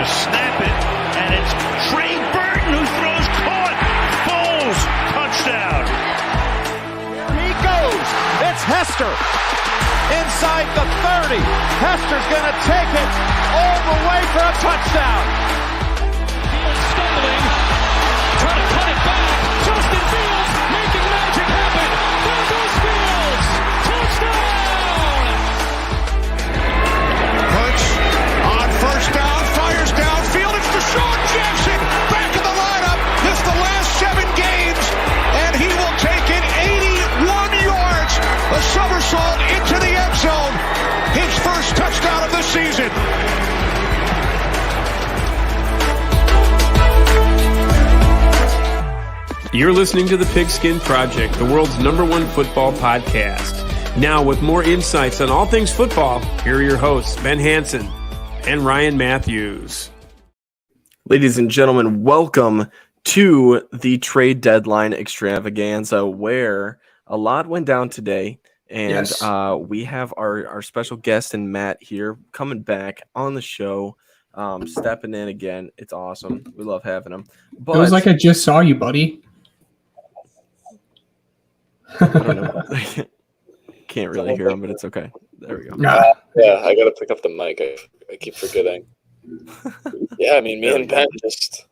snap it, and it's Trey Burton who throws caught. Foles, touchdown. Here he goes. It's Hester. Inside the 30. Hester's going to take it all the way for a touchdown. Fields stumbling, trying to cut it back. Justin Fields making magic happen. There goes Fields. Touchdown! Hurts on first down, fires downfield. It's Deshaun Jackson back in the lineup. It's the last 7 games, and he will take it 81 yards. A somersault into the end zone. His first touchdown of the season. You're listening to the Pigskin Project, the world's #1 football podcast. Now, with more insights on all things football, here are your hosts, Ben Hansen and Ryan Matthews. Ladies and gentlemen, welcome to the trade deadline extravaganza, where a lot went down today. And Yes. We have our special guest and Matt here coming back on the show, stepping in again. It's awesome. We love having him. But It was like I just saw you, buddy. I don't know. Can't really hear him, but it's okay. There we go. Yeah, I gotta pick up the mic. I keep forgetting. Yeah, I mean, me and Ben just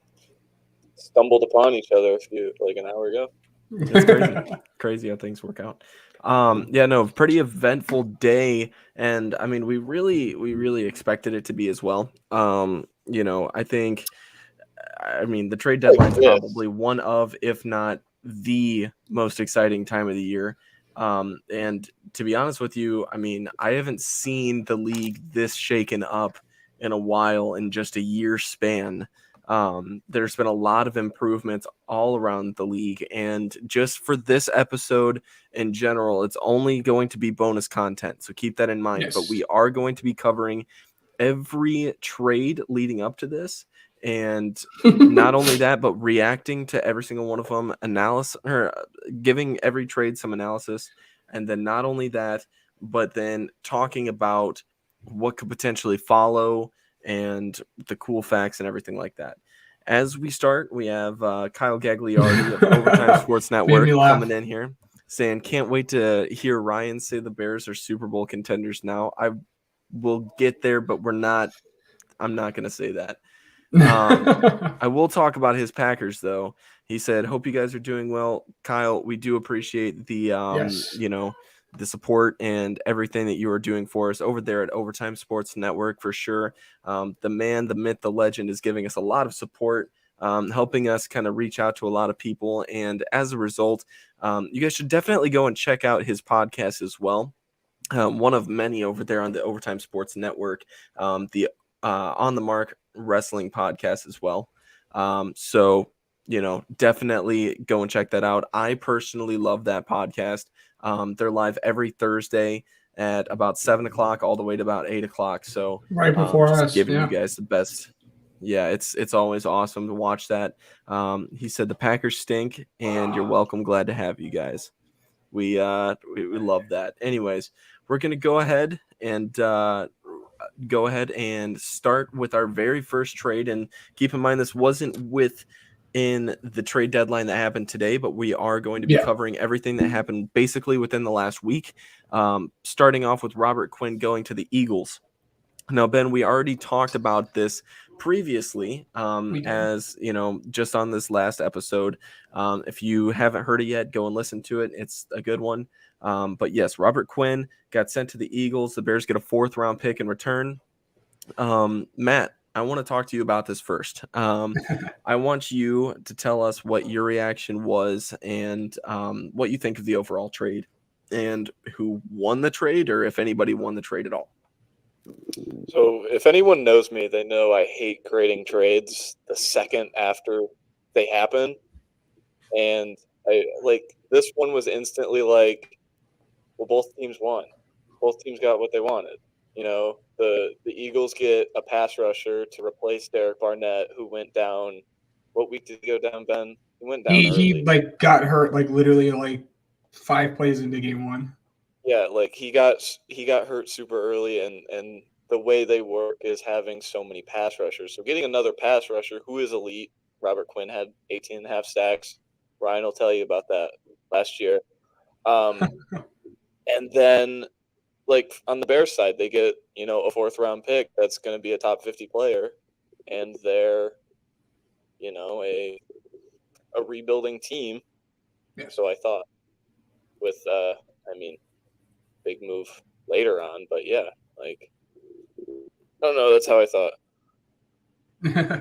stumbled upon each other an hour ago. It's crazy. Crazy how things work out. Pretty eventful day, and I mean, we really expected it to be as well. I think, the trade deadline is probably one of, if not the most exciting time of the year. And to be honest with you, I mean, I haven't seen the league this shaken up in a while, in just a year span. There's been a lot of improvements all around the league, and just for this episode in general, it's only going to be bonus content, so keep that in mind. Yes. But we are going to be covering every trade leading up to this, and not only that, but reacting to every single one of them, giving every trade some analysis, and then not only that, but then talking about what could potentially follow and the cool facts and everything like that. As we start, we have Kyle Gagliardi of Overtime Sports Network coming in here saying, can't wait to hear Ryan say the Bears are Super Bowl contenders now. I will get there, but I'm not going to say that. I will talk about his Packers, though. He said, hope you guys are doing well. Kyle, we do appreciate the, Yes. the support and everything that you are doing for us over there at Overtime Sports Network, for sure. The man, the myth, the legend is giving us a lot of support, helping us kind of reach out to a lot of people. And as a result, you guys should definitely go and check out his podcast as well. One of many over there on the Overtime Sports Network, the On the Mark Wrestling podcast as well. Definitely go and check that out. I personally love that podcast. They're live every Thursday at about 7:00 all the way to about 8:00. So right before just us, giving yeah. you guys the best. Yeah, it's always awesome to watch that. He said the Packers stink, and you're welcome. Glad to have you guys. We love that. Anyways, we're gonna go ahead and start with our very first trade. And keep in mind, this wasn't in the trade deadline that happened today, but we are going to be covering everything that happened basically within the last week, starting off with Robert Quinn going to the Eagles. Now, Ben, we already talked about this previously, as just on this last episode. If you haven't heard it yet, go and listen to it. It's a good one. But yes, Robert Quinn got sent to the Eagles. The Bears get a 4th-round pick in return. Matt, I want to talk to you about this first. I want you to tell us what your reaction was and what you think of the overall trade and who won the trade, or if anybody won the trade at all. So if anyone knows me, they know I hate creating trades the second after they happen. And this one was instantly well, both teams won. Both teams got what they wanted. The Eagles get a pass rusher to replace Derek Barnett, who went down. What week did he go down, Ben? He went down early. He got hurt literally 5 plays into game 1. Yeah, he got hurt super early, and the way they work is having so many pass rushers. So getting another pass rusher who is elite. Robert Quinn had 18.5 sacks. Ryan will tell you about that last year. And then, like, on the Bears side, they get, a fourth-round pick that's going to be a top 50 player, and they're, a rebuilding team. Yeah. So I thought with, big move later on. But, yeah, like, I don't know. That's how I thought.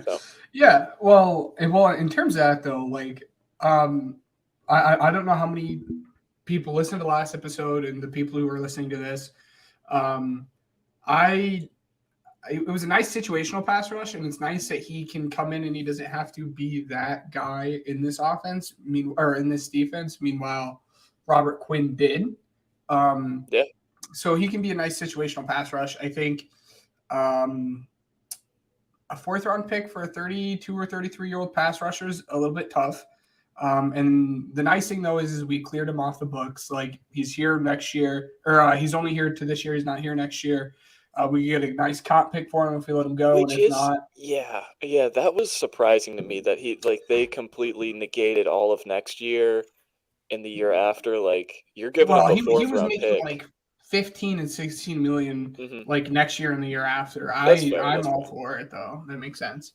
So. Yeah, well, in terms of that though, like, I don't know how many people listened to the last episode and the people who are listening to this. It was a nice situational pass rush, and it's nice that he can come in and he doesn't have to be that guy in this offense. Or in this defense. Meanwhile, Robert Quinn did. Yeah. So he can be a nice situational pass rush. I think. A fourth-round pick for a 32 or 33-year-old pass rusher is a little bit tough. And the nice thing, though, is we cleared him off the books. Like, he's here next year, or he's only here to this year. He's not here next year. We get a nice comp pick for him if we let him go. Which is, yeah, that was surprising to me that they completely negated all of next year and the year after. Like, you're giving up a fourth-round pick. Like 15 and 16 million like next year and the year after. I'm all for it though. That makes sense.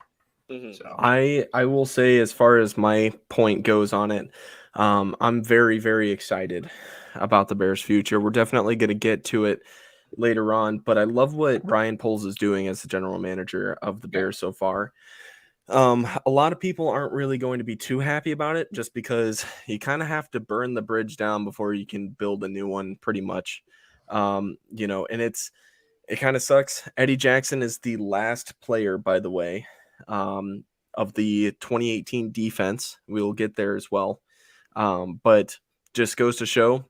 So I will say, as far as my point goes on it, I'm very, very excited about the Bears' future. We're definitely going to get to it later on, but I love what Ryan Poles is doing as the general manager of the Bears so far. A lot of people aren't really going to be too happy about it, just because you kind of have to burn the bridge down before you can build a new one, pretty much. And it kind of sucks. Eddie Jackson is the last player, by the way, of the 2018 defense. We will get there as well. But just goes to show,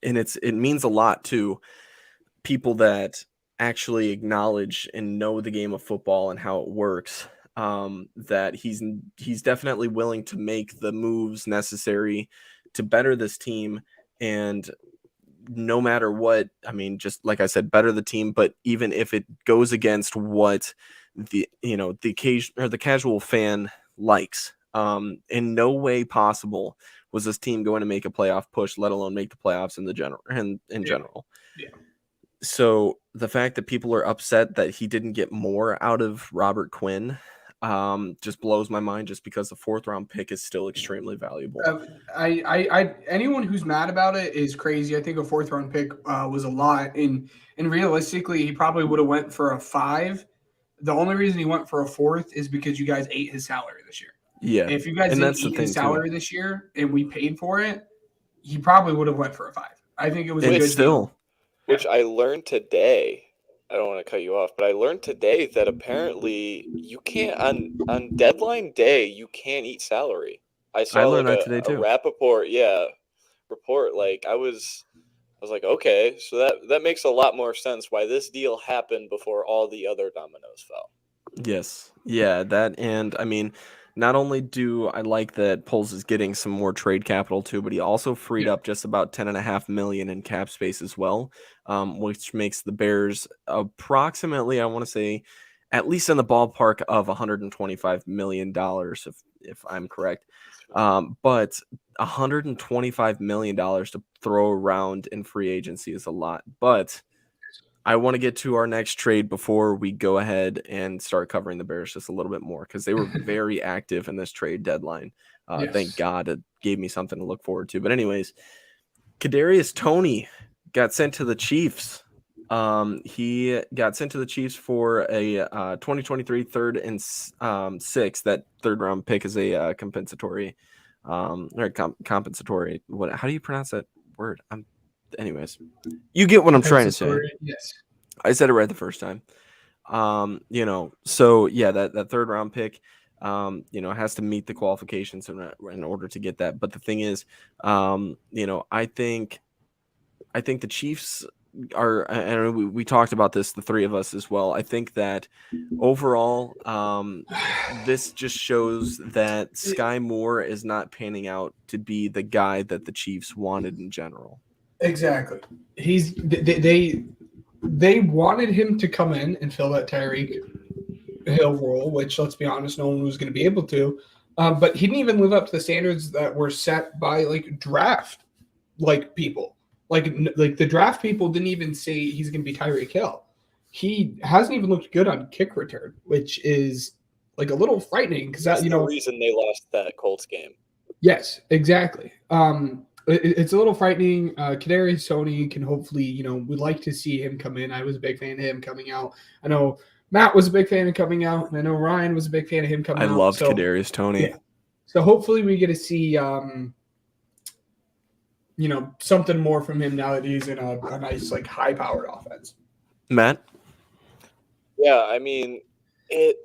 and it means a lot to people that actually acknowledge and know the game of football and how it works, that he's definitely willing to make the moves necessary to better this team. And no matter what, just like I said, better the team. But even if it goes against what the casual fan likes, in no way possible was this team going to make a playoff push, let alone make the playoffs in general. Yeah. So the fact that people are upset that he didn't get more out of Robert Quinn just blows my mind, just because the fourth-round pick is still extremely valuable. Anyone who's mad about it is crazy. I think a fourth-round pick was a lot, and realistically, he probably would have went for a 5. The only reason he went for a 4th is because you guys ate his salary this year. Yeah, and if you guys didn't eat his salary this year and we paid for it, he probably would have went for a 5. I think it was a good deal. Which I learned today. I don't want to cut you off, but I learned today that apparently you can't on deadline day you can't eat salary. I learned that today too. A Rappaport, report. Like I was like, okay, so that makes a lot more sense why this deal happened before all the other dominoes fell. Yes, yeah, that, and not only do I like that Poles is getting some more trade capital too, but he also freed up just about $10.5 million in cap space as well, which makes the Bears approximately, I want to say, at least in the ballpark of $125 million, if I'm correct. But $125 million to throw around in free agency is a lot. But I want to get to our next trade before we go ahead and start covering the Bears just a little bit more, because they were very active in this trade deadline. Thank God, it gave me something to look forward to. But anyways, Kadarius Toney got sent to the Chiefs. He got sent to the Chiefs for a 2023 third and 6th. That third-round pick is a compensatory. Compensatory. What? How do you pronounce that word? Anyways, you get what I'm trying to say. Yes, I said it right the first time. So yeah, that third round pick, has to meet the qualifications in order to get that. But the thing is, I think the Chiefs are, and we talked about this, the three of us as well. I think that overall, this just shows that Sky Moore is not panning out to be the guy that the Chiefs wanted in general. Exactly. they wanted him to come in and fill that Tyreek Hill role, which, let's be honest, no one was going to be able to. But he didn't even live up to the standards that were set by draft people. Like the draft people didn't even say he's going to be Tyreek Hill. He hasn't even looked good on kick return, which is a little frightening because that's the reason they lost that Colts game. Yes, exactly. It's a little frightening. Kadarius Toney can hopefully, we'd like to see him come in. I was a big fan of him coming out. I know Matt was a big fan of coming out, and I know Ryan was a big fan of him coming out. I love Kadarius Toney. Yeah. So hopefully we get to see, something more from him now that he's in a nice, high-powered offense. Matt? Yeah, I mean, it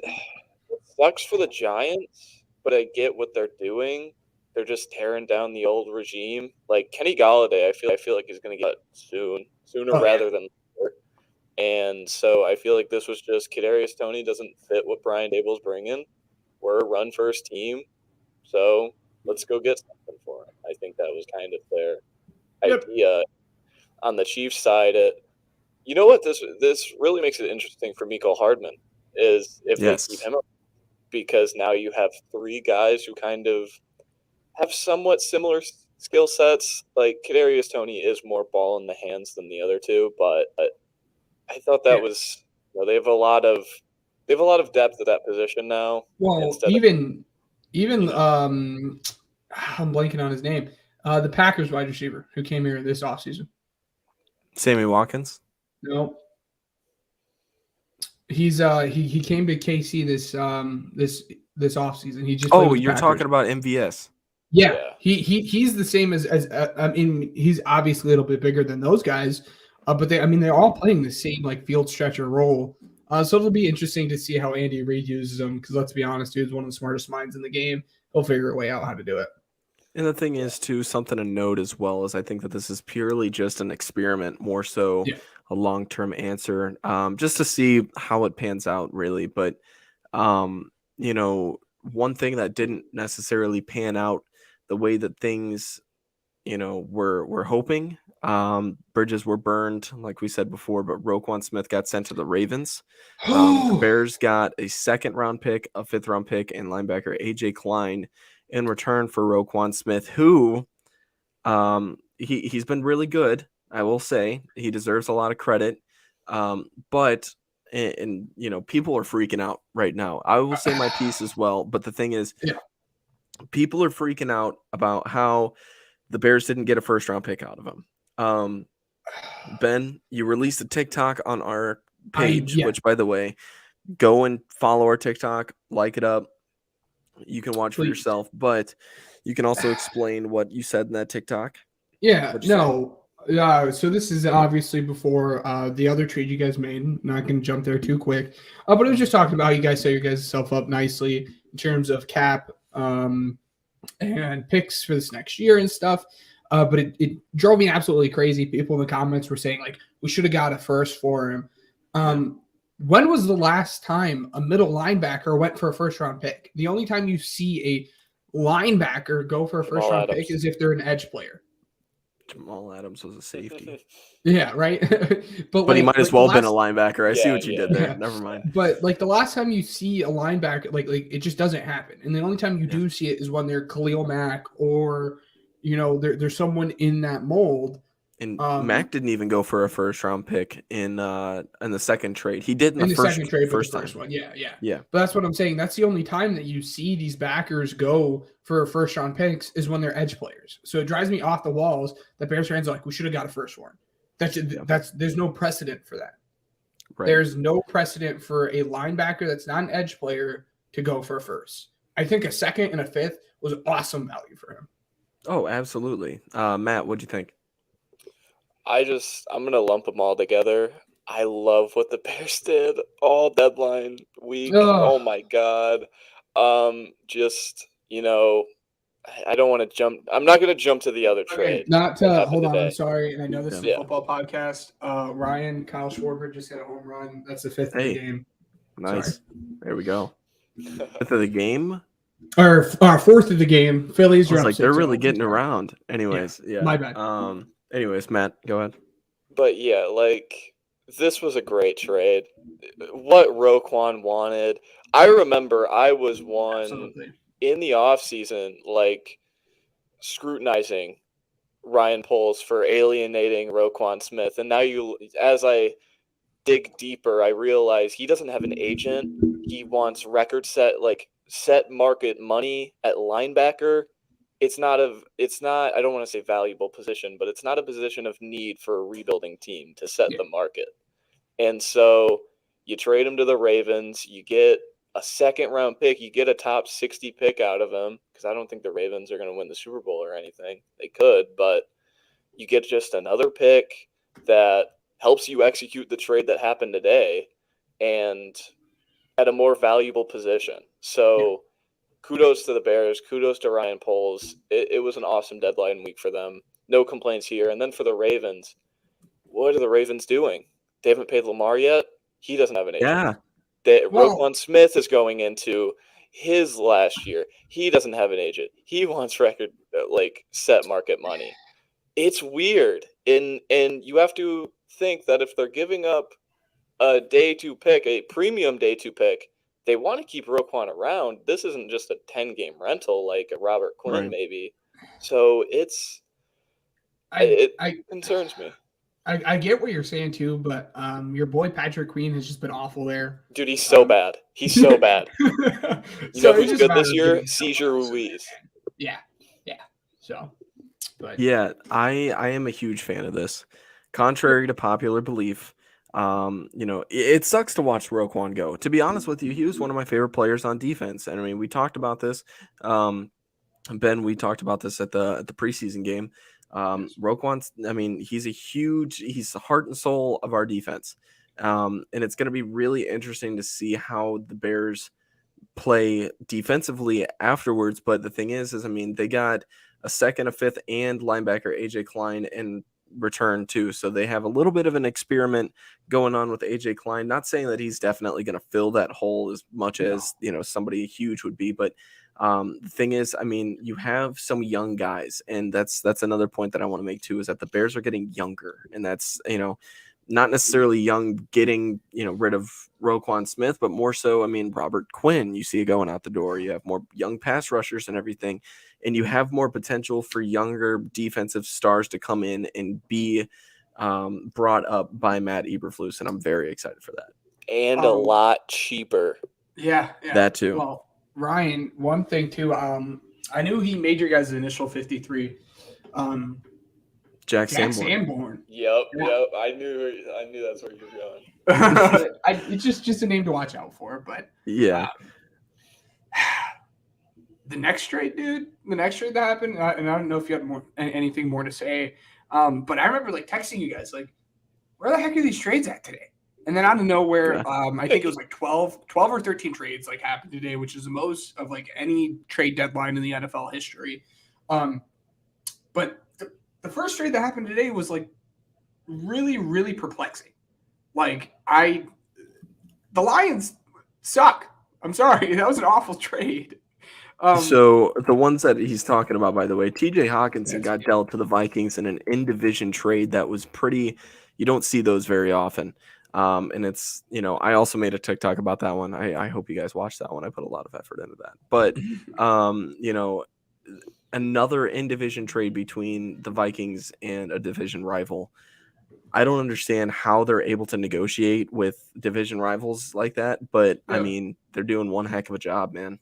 sucks for the Giants, but I get what they're doing. They're just tearing down the old regime. Like Kenny Golladay, I feel like he's going to get sooner rather than later. And so I feel like this was just Kadarius Toney doesn't fit what Brian Dable's bringing. We're a run-first team, so let's go get something for him. I think that was kind of their idea. On the Chiefs side, you know what? This really makes it interesting for Mecole Hardman is if they keep him up, because now you have three guys who kind of have somewhat similar skill sets. Like Kadarius Toney is more ball in the hands than the other two, but I thought that was they have a lot of depth at that position now. Well, even I'm blanking on his name. The Packers wide receiver who came here this offseason. Sammy Watkins? No. He's he came to KC this offseason. He just you're talking about MVS. Yeah. He's the same as I mean, he's obviously a little bit bigger than those guys, but they're all playing the same field stretcher role. So it'll be interesting to see how Andy Reid uses them because let's be honest, dude's one of the smartest minds in the game. He'll figure a way out how to do it. And the thing is, too, something to note as well is I think that this is purely just an experiment, more so a long-term answer, just to see how it pans out, really. But, one thing that didn't necessarily pan out the way that things, were hoping. Bridges were burned, like we said before, but Roquan Smith got sent to the Ravens. The Bears got a second-round pick, a fifth-round pick, and linebacker A.J. Klein in return for Roquan Smith, who he's been really good, I will say. He deserves a lot of credit. But people are freaking out right now. I will say my piece as well, but the thing is, people are freaking out about how the Bears didn't get a first-round pick out of him. Ben, you released a TikTok on our page, which, by the way, go and follow our TikTok, like it up. You can watch for yourself, but you can also explain what you said in that TikTok. Yeah, no. So this is obviously before the other trade you guys made. Not going to jump there too quick. But it was just talking about how you guys set your guys' self up nicely in terms of cap and picks for this next year and stuff. But it drove me absolutely crazy. People in the comments were saying, we should have got a first for him. When was the last time a middle linebacker went for a first-round pick? The only time you see a linebacker go for a first-round pick is if they're an edge player. Jamal Adams was a safety. Yeah, right? but he might as well have been a linebacker. I see what you did there. Yeah. Never mind. But the last time you see a linebacker, it just doesn't happen. And the only time you do see it is when they're Khalil Mack or, there's someone in that mold. And Mack didn't even go for a first-round pick in the second trade. He did in the second trade, first the first one. Yeah. But that's what I'm saying. That's the only time that you see these backers go for first-round picks is when they're edge players. So it drives me off the walls that Bears fans are we should have got a first one. There's no precedent for that. Right. There's no precedent for a linebacker that's not an edge player to go for a first. I think a second and a fifth was awesome value for him. Oh, absolutely. Matt, what'd you think? I'm going to lump them all together. I love what the Bears did all deadline week. Oh my God. I don't want to jump. I'm not going to jump to the other trade. Hold on. I'm sorry. And I know this is a football podcast. Ryan, Kyle Schwarber just hit a home run. That's the fifth of the game. Nice. Sorry. There we go. Fifth of the game? Or fourth of the game. Phillies are up. They're really getting around. Anyways, yeah. My bad. Anyways, Matt, go ahead. But yeah, this was a great trade. What Roquan wanted. I remember I was one Absolutely. in the offseason, like, scrutinizing Ryan Poles for alienating Roquan Smith. And now as I dig deeper, I realize he doesn't have an agent. He wants set market money at linebacker. It's not, I don't want to say valuable position, but it's not a position of need for a rebuilding team to set the market. And so you trade him to the Ravens, you get a second-round pick, you get a top 60 pick out of him, because I don't think the Ravens are going to win the Super Bowl or anything. They could, but you get just another pick that helps you execute the trade that happened today and at a more valuable position. So kudos to the Bears, kudos to Ryan Poles. It was an awesome deadline week for them. No complaints here. And then for the Ravens, what are the Ravens doing? They haven't paid Lamar yet. He doesn't have an agent. Yeah. Roquan Smith is going into his last year. He doesn't have an agent. He wants set market money. It's weird. And you have to think that if they're giving up a day 2 pick, a premium day 2 pick, they want to keep Roquan around. This isn't just a 10-game rental like a Robert Quinn, maybe. So it concerns me. I get what you're saying too, but your boy Patrick Queen has just been awful there. Dude, he's so bad. He's so bad. You know who's good this year? Cesar Ruiz. Yeah. So, but yeah, I am a huge fan of this. Contrary to popular belief, it sucks to watch Roquan go. To be honest with you, he was one of my favorite players on defense, and I mean, we talked about this. Ben, we talked about this at the preseason game. Roquan's, I mean, he's the heart and soul of our defense. And it's going to be really interesting to see how the Bears play defensively afterwards. But the thing is, I mean, they got a second, a fifth, and linebacker AJ Klein in return too. So they have a little bit of an experiment going on with AJ Klein. Not saying that he's definitely going to fill that hole as much as, somebody huge would be, but the thing is, I mean, you have some young guys, and that's another point that I want to make too, is that the Bears are getting younger, and that's, not necessarily young getting, rid of Roquan Smith, but more so, I mean, Robert Quinn, you see going out the door. You have more young pass rushers and everything, and you have more potential for younger defensive stars to come in and be brought up by Matt Eberflus, and I'm very excited for that. And a lot cheaper. Yeah. That too. Well, Ryan, one thing too, I knew he made your guys' initial 53. Jack Sanborn. Yep. I knew that's where you were going. It's just a name to watch out for, but yeah. The next trade that happened, and I don't know if you have anything more to say, but I remember texting you guys where the heck are these trades at today? And then out of nowhere, I think it was 12 or 13 trades happened today, which is the most of any trade deadline in the NFL history. But the first trade that happened today was really, really perplexing. The Lions suck. I'm sorry. That was an awful trade. So the ones that he's talking about, by the way, TJ Hawkinson got dealt to the Vikings in an in-division trade that was pretty, you don't see those very often. And it's, I also made a TikTok about that one. I hope you guys watched that one. I put a lot of effort into that. But, another in-division trade between the Vikings and a division rival. I don't understand how they're able to negotiate with division rivals like that. But, I mean, they're doing one heck of a job, man.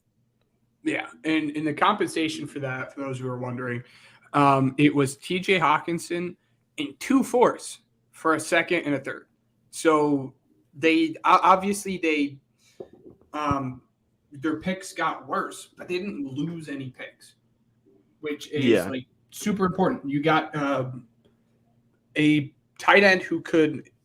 Yeah, and in the compensation for that, for those who are wondering, it was TJ Hawkinson and 2 fourths for a second and a third. So they obviously their picks got worse, but they didn't lose any picks, which is super important. You got a tight end who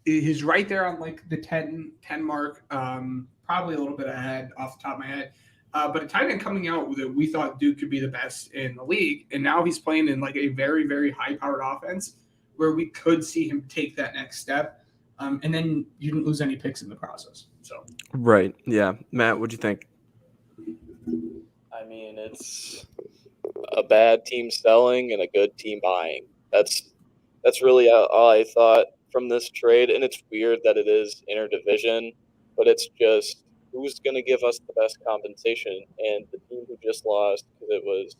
is right there on the 10 mark, probably a little bit ahead off the top of my head. But a tight end coming out that we thought Duke could be the best in the league, and now he's playing in a very, very high-powered offense where we could see him take that next step. And then you didn't lose any picks in the process. So right, yeah. Matt, what'd you think? I mean, it's a bad team selling and a good team buying. That's really all I thought from this trade, and it's weird that it is interdivision, but it's just who's going to give us the best compensation. And the team who just lost, because it was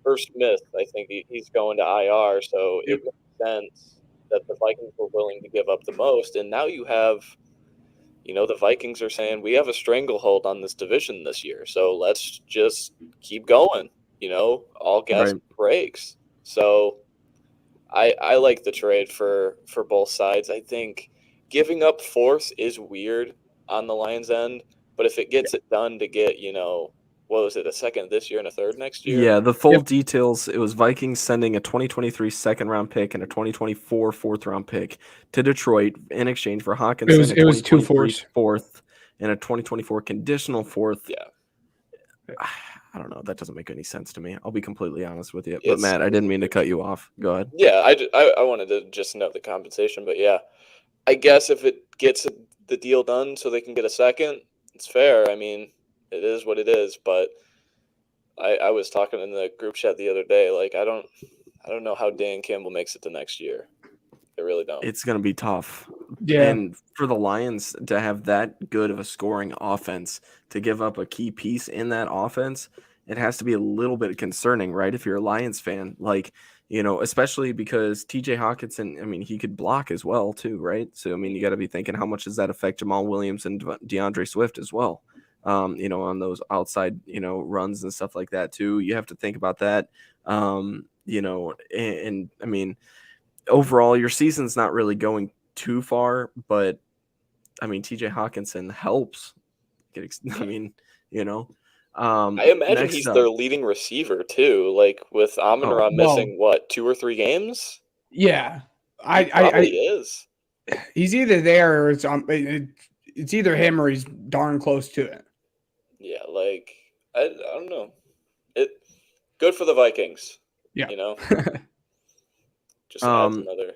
Irv Smith, I think he's going to IR, so it makes sense that the Vikings were willing to give up the most. And now you have, the Vikings are saying we have a stranglehold on this division this year, so let's just keep going, all gas breaks. So I like the trade for both sides. I think giving up fourth is weird on the Lions' end, but if it gets it done to get, what was it, a second this year and a third next year? Yeah, the full details, it was Vikings sending a 2023 second-round pick and a 2024 fourth-round pick to Detroit in exchange for Hawkinson, It was 2 fourths. Fourth, and a 2024 conditional fourth. Yeah. I don't know. That doesn't make any sense to me. I'll be completely honest with you. But, Matt, I didn't mean to cut you off. Go ahead. Yeah, I wanted to just note the compensation. But, yeah, I guess if it gets the deal done so they can get a second, it's fair. I mean, it is what it is. But I was talking in the group chat the other day. Like, I don't know how Dan Campbell makes it to next year. I really don't. It's going to be tough. Yeah. And for the Lions to have that good of a scoring offense, to give up a key piece in that offense, it has to be a little bit concerning, right? If you're a Lions fan, like, especially because TJ Hawkinson, I mean, he could block as well too, right? So, I mean, you got to be thinking, how much does that affect Jamal Williams and DeAndre Swift as well? On those outside, runs and stuff like that too. You have to think about that. And I mean, overall, your season's not really going too far, but I mean, TJ Hawkinson helps. I mean, I imagine he's their leading receiver too. Like with Amon-Ra missing 2 or 3 games. Yeah, he probably is. He's either there or it's either him or he's darn close to it. Yeah, like I don't know. Good for the Vikings. Yeah, just adds another.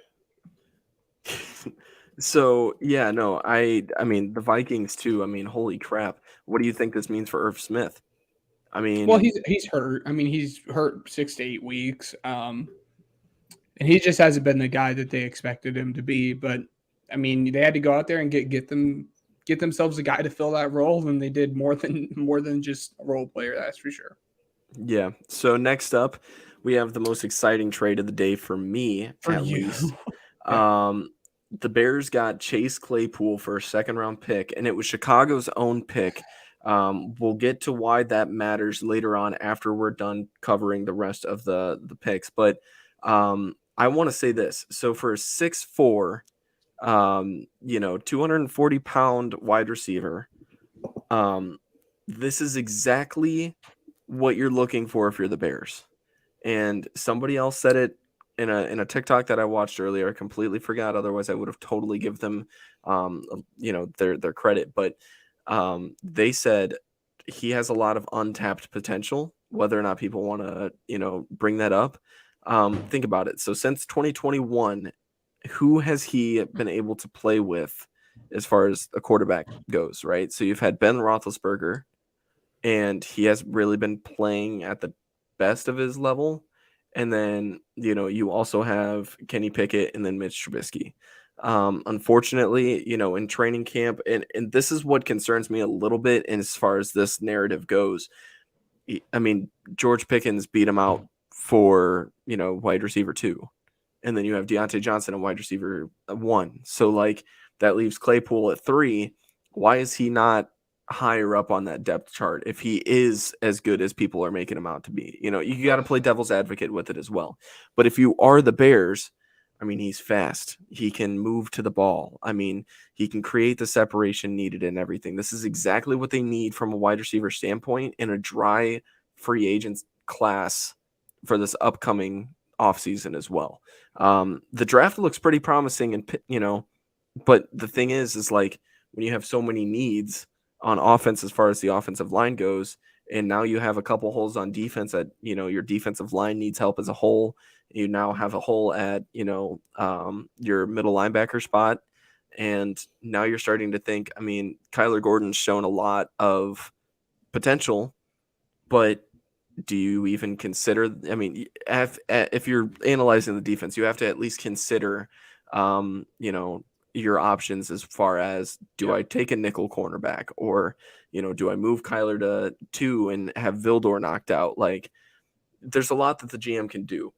So yeah, no, I mean the Vikings too. I mean, holy crap! What do you think this means for Irv Smith? I mean, well, he's hurt. I mean, he's hurt 6 to 8 weeks, and he just hasn't been the guy that they expected him to be. But I mean, they had to go out there and get themselves a guy to fill that role, and they did more than just a role player. That's for sure. Yeah. So next up, we have the most exciting trade of the day for me, at least. The Bears got Chase Claypool for a second-round pick, and it was Chicago's own pick. We'll get to why that matters later on after we're done covering the rest of the picks. But I want to say this. So for a 6'4", 240-pound wide receiver, this is exactly what you're looking for if you're the Bears. And somebody else said it in a TikTok that I watched earlier. I completely forgot. Otherwise, I would have totally give them, their credit. But they said he has a lot of untapped potential. Whether or not people want to, bring that up, think about it. So since 2021, who has he been able to play with as far as a quarterback goes, right? So you've had Ben Roethlisberger, and he has really been playing at the best of his level. And then, you also have Kenny Pickett and then Mitch Trubisky. Unfortunately, in training camp, and this is what concerns me a little bit as far as this narrative goes. I mean, George Pickens beat him out for, wide receiver 2. And then you have Deontay Johnson and wide receiver 1. So, like, that leaves Claypool at 3. Why is he not higher up on that depth chart if he is as good as people are making him out to be? You got to play devil's advocate with it as well. But if you are the Bears, I mean, he's fast. He can move to the ball. I mean, he can create the separation needed and everything. This is exactly what they need from a wide receiver standpoint in a dry free agents class for this upcoming offseason as well. The draft looks pretty promising, and but the thing is like when you have so many needs on offense as far as the offensive line goes, and now you have a couple holes on defense that your defensive line needs help as a whole. You now have a hole at your middle linebacker spot, and now you're starting to think, I mean, Kyler Gordon's shown a lot of potential, but do you even consider, I mean, if you're analyzing the defense, you have to at least consider your options as far as do I take a nickel cornerback or, do I move Kyler to 2 and have Vildor knocked out? Like, there's a lot that the GM can do.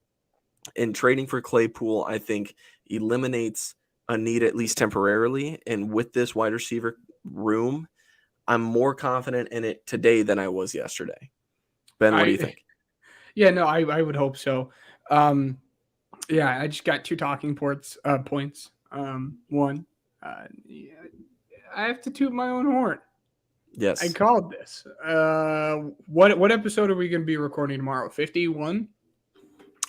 And trading for Claypool, I think, eliminates a need at least temporarily. And with this wide receiver room, I'm more confident in it today than I was yesterday. Ben, what do you think? Yeah, no, I would hope so. I just got 2 talking points. One, I have to toot my own horn. Yes. I called this. What episode are we going to be recording tomorrow? 51?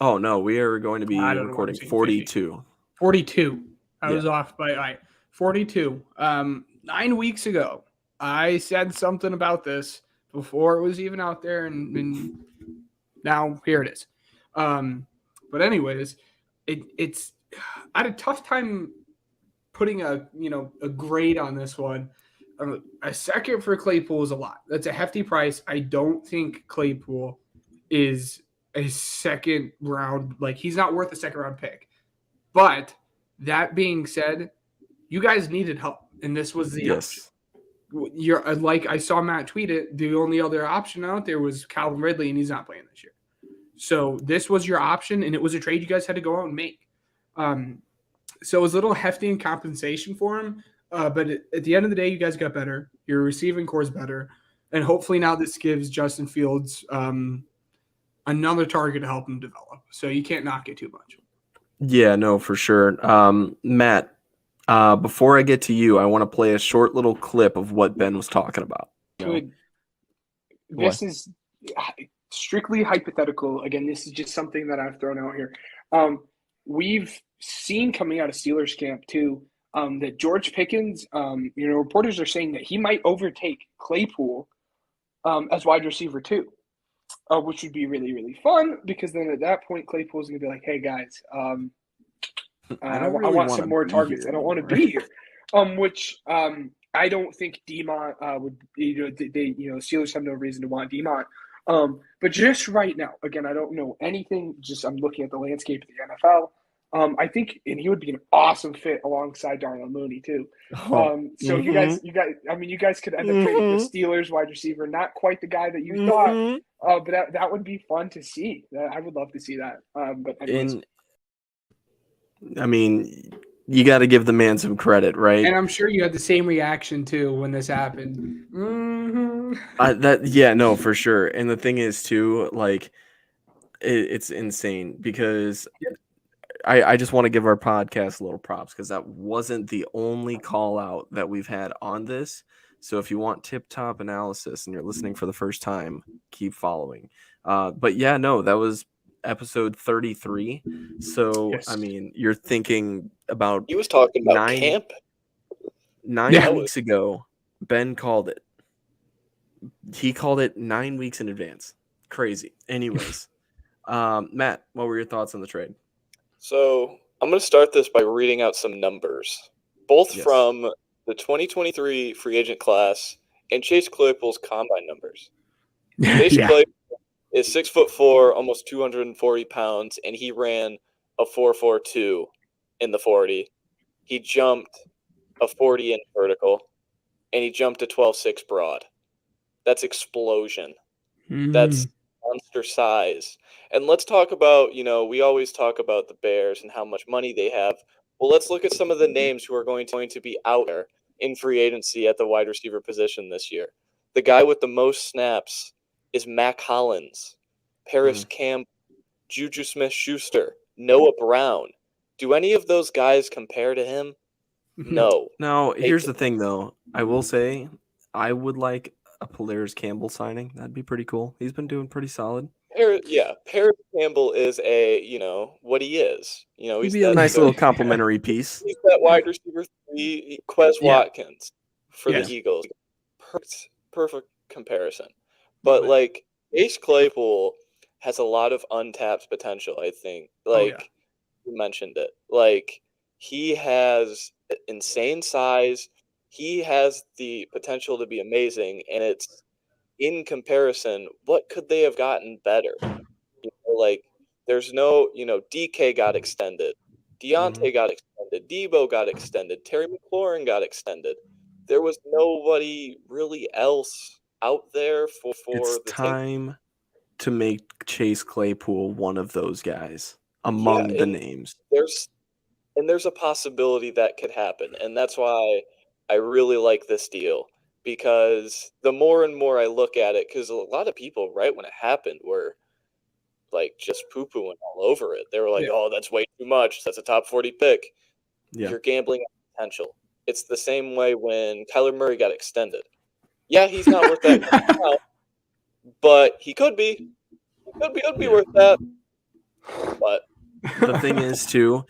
Oh, no, we are going to be recording 42. 42. I was off by 42. 9 weeks ago, I said something about this before it was even out there, and now here it is. But anyways, it's I had a tough time putting a grade on this one. A second for Claypool is a lot. That's a hefty price. I don't think Claypool is a second round. Like, he's not worth a second round pick. But that being said, you guys needed help, and this was the option. You're like, I saw Matt tweet it. The only other option out there was Calvin Ridley, and he's not playing this year. So this was your option, and it was a trade you guys had to go out and make. So it was a little hefty in compensation for him. But at the end of the day, you guys got better. Your receiving core is better. And hopefully now this gives Justin Fields another target to help him develop. So you can't knock it too much. Yeah, no, for sure. Matt, before I get to you, I want to play a short little clip of what Ben was talking about. This is strictly hypothetical. Again, this is just something that I've thrown out here. We've seen coming out of Steelers camp too, that George Pickens, reporters are saying that he might overtake Claypool as wide receiver too, which would be really, really fun, because then at that point Claypool's going to be like, hey guys, I want some more targets. I don't want to be here. Which I don't think Demont would. Steelers have no reason to want Demont. But just right now, again, I don't know anything. Just I'm looking at the landscape of the NFL. I think, and he would be an awesome fit alongside Darnell Mooney too. So you guys, you guys could end up trading the Steelers wide receiver, not quite the guy that you thought, but that would be fun to see. I would love to see that. But anyways. You got to give the man some credit, right? And I'm sure you had the same reaction too when this happened. For sure. And the thing is too, like, it's insane because I just want to give our podcast a little props, because that wasn't the only call out that we've had on this. So if you want tip-top analysis and you're listening for the first time, keep following. That was episode 33. So yes. You're thinking about, he was talking about camp 9 weeks ago. Ben called it. He called it 9 weeks in advance. Crazy. Anyways, Matt, what were your thoughts on the trade? So I'm going to start this by reading out some numbers, both from the 2023 free agent class and Chase Claypool's combine numbers. Chase Claypool is 6'4", almost 240 pounds, and he ran a 4.42 in the 40. He jumped a 40 in vertical, and he jumped a 12.6 broad. That's explosion. That's monster size. And let's talk about, we always talk about the Bears and how much money they have. Well, let's look at some of the names who are going to be out there in free agency at the wide receiver position this year. The guy with the most snaps is Mac Hollins, Paris Campbell, Juju Smith-Schuster, Noah Brown. Do any of those guys compare to him? No. Now, here's the thing, though. I will say I would like a Paris Campbell signing. That'd be pretty cool. He's been doing pretty solid. Paris Campbell is what he is. He's a nice little complimentary piece. He's that wide receiver 3, Quez Watkins for the Eagles. Perfect comparison. But Chase Claypool has a lot of untapped potential, I think. You mentioned it. He has insane size. He has the potential to be amazing, and it's in comparison, what could they have gotten better? There's no, DK got extended. Deontay got extended. extended. Debo got extended. Terry McLaurin got extended. There was nobody really else out there for It's the time to make Chase Claypool one of those guys among the names. There's a possibility that could happen, and that's why I really like this deal, because the more and more I look at it, because a lot of people, right when it happened, were like just poo-pooing all over it. They were like, "Oh, that's way too much. That's a top 40 pick." Yeah. You're gambling on potential. It's the same way when Kyler Murray got extended. Yeah, he's not worth that much now, but he could be. He could be worth that. But the thing is, too,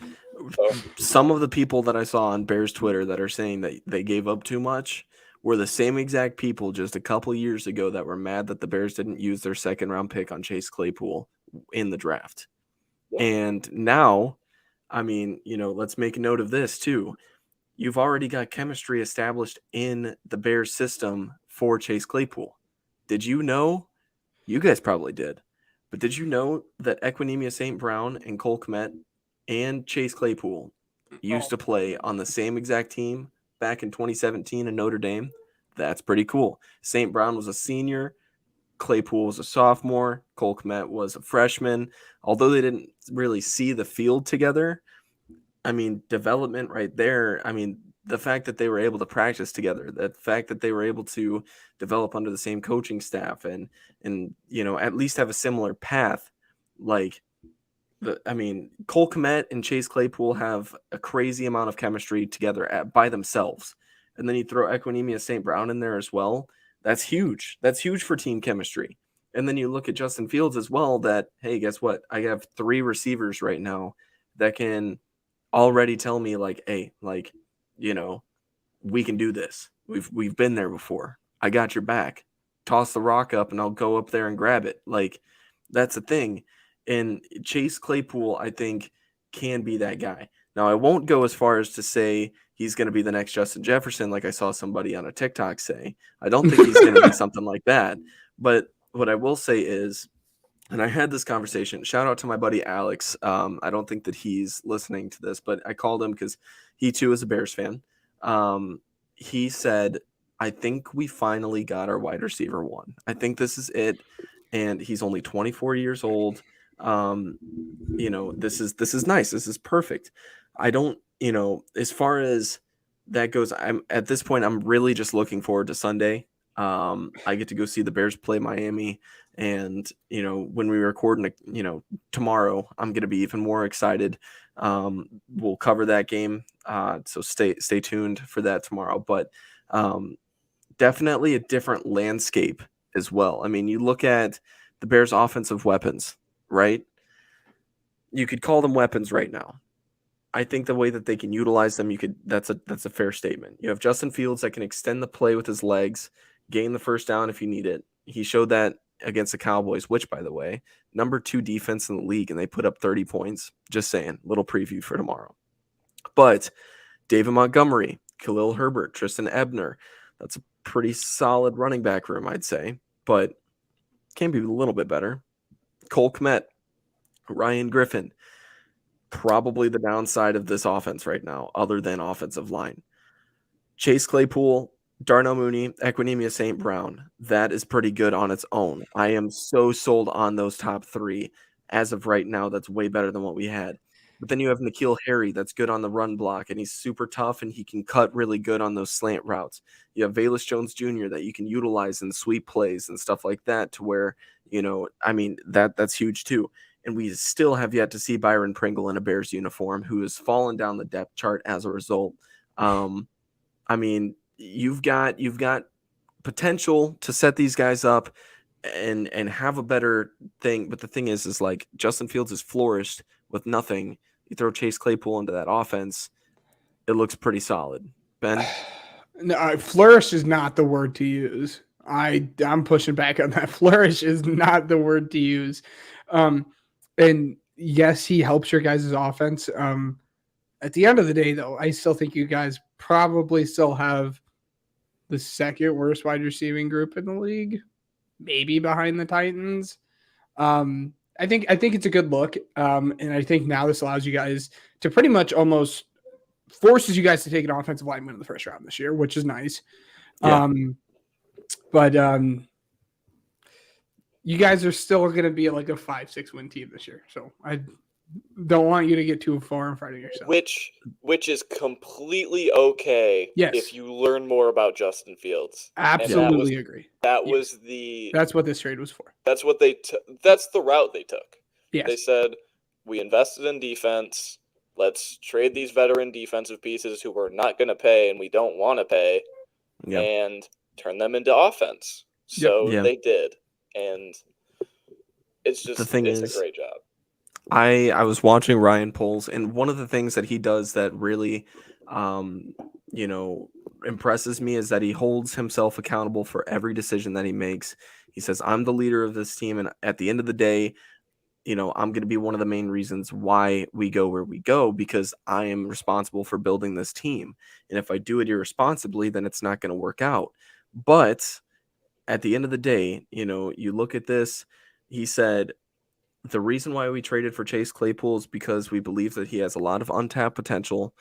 some of the people that I saw on Bears Twitter that are saying that they gave up too much were the same exact people just a couple years ago that were mad that the Bears didn't use their second-round pick on Chase Claypool in the draft. Yeah. And now, I mean, let's make a note of this, too. You've already got chemistry established in the Bears system for Chase Claypool. Did you know? You guys probably did. But did you know that Equinemius St. Brown and Cole Kmet and Chase Claypool used to play on the same exact team back in 2017 in Notre Dame? That's pretty cool. St. Brown was a senior. Claypool was a sophomore. Cole Kmet was a freshman. Although they didn't really see the field together, I mean, development right there. I mean, the fact that they were able to practice together, the fact that they were able to develop under the same coaching staff and at least have a similar path. Like, Cole Kmet and Chase Claypool have a crazy amount of chemistry together by themselves. And then you throw Equinemius St. Brown in there as well. That's huge. That's huge for team chemistry. And then you look at Justin Fields as well that, hey, guess what? I have 3 receivers right now that can already tell me like, hey, like, we can do this. We've been there before. I got your back. Toss the rock up and I'll go up there and grab it. Like, that's the thing. And Chase Claypool, I think, can be that guy. Now, I won't go as far as to say he's going to be the next Justin Jefferson, like I saw somebody on a TikTok say. I don't think he's going to be something like that. But what I will say is, and I had this conversation, shout out to my buddy Alex. I don't think that he's listening to this, but I called him because he too is a Bears fan. He said, I think we finally got our wide receiver one. I think this is it. And he's only 24 years old. This is nice. This is perfect. I don't, as far as that goes, I'm at this point, I'm really just looking forward to Sunday. I get to go see the Bears play Miami. And, when we record, tomorrow, I'm going to be even more excited. We'll cover that game. So stay tuned for that tomorrow. But definitely a different landscape as well. I mean, you look at the Bears' offensive weapons, right? You could call them weapons right now. I think the way that they can utilize them, that's a fair statement. You have Justin Fields that can extend the play with his legs, gain the first down if you need it. He showed that against the Cowboys, which, by the way, number 2 defense in the league, and they put up 30 points. Just saying, little preview for tomorrow. But David Montgomery, Khalil Herbert, Tristan Ebner, that's a pretty solid running back room, I'd say, but can be a little bit better. Cole Kmet, Ryan Griffin, probably the downside of this offense right now, other than offensive line. Chase Claypool, Darnell Mooney, Equinemius St. Brown, that is pretty good on its own. I am so sold on those top 3 as of right now. That's way better than what we had. But then you have N'Keal Harry that's good on the run block, and he's super tough, and he can cut really good on those slant routes. You have Velus Jones Jr. that you can utilize in sweep plays and stuff like that to where, that's huge too. And we still have yet to see Byron Pringle in a Bears uniform, who has fallen down the depth chart as a result. You've got potential to set these guys up and have a better thing. But the thing is like Justin Fields has flourished with nothing. You throw Chase Claypool into that offense, it looks pretty solid. Ben? No, flourish is not the word to use. I'm pushing back on that. Flourish is not the word to use. And yes, he helps your guys' offense. At the end of the day, though, I still think you guys probably still have the second worst wide receiving group in the league, maybe behind the Titans. I think it's a good look. And I think now this allows you guys to pretty much almost forces you guys to take an offensive lineman in the first round this year, which is nice. Yeah. But you guys are still going to be like a 5-6 win team this year. So I don't want you to get too far in front of yourself. Which is completely okay. Yes. If you learn more about Justin Fields. Absolutely agree. That's what this trade was for. That's what that's the route they took. Yes. They said, we invested in defense. Let's trade these veteran defensive pieces who we're not going to pay and we don't want to pay, and turn them into offense. So they did. And it's just it's a great job. I was watching Ryan Poles, and one of the things that he does that really impresses me is that he holds himself accountable for every decision that he makes. He says, I'm the leader of this team, and at the end of the day, I'm going to be one of the main reasons why we go where we go, because I am responsible for building this team. And if I do it irresponsibly, then it's not going to work out. But at the end of the day, you look at this, he said, the reason why we traded for Chase Claypool is because we believe that he has a lot of untapped potential.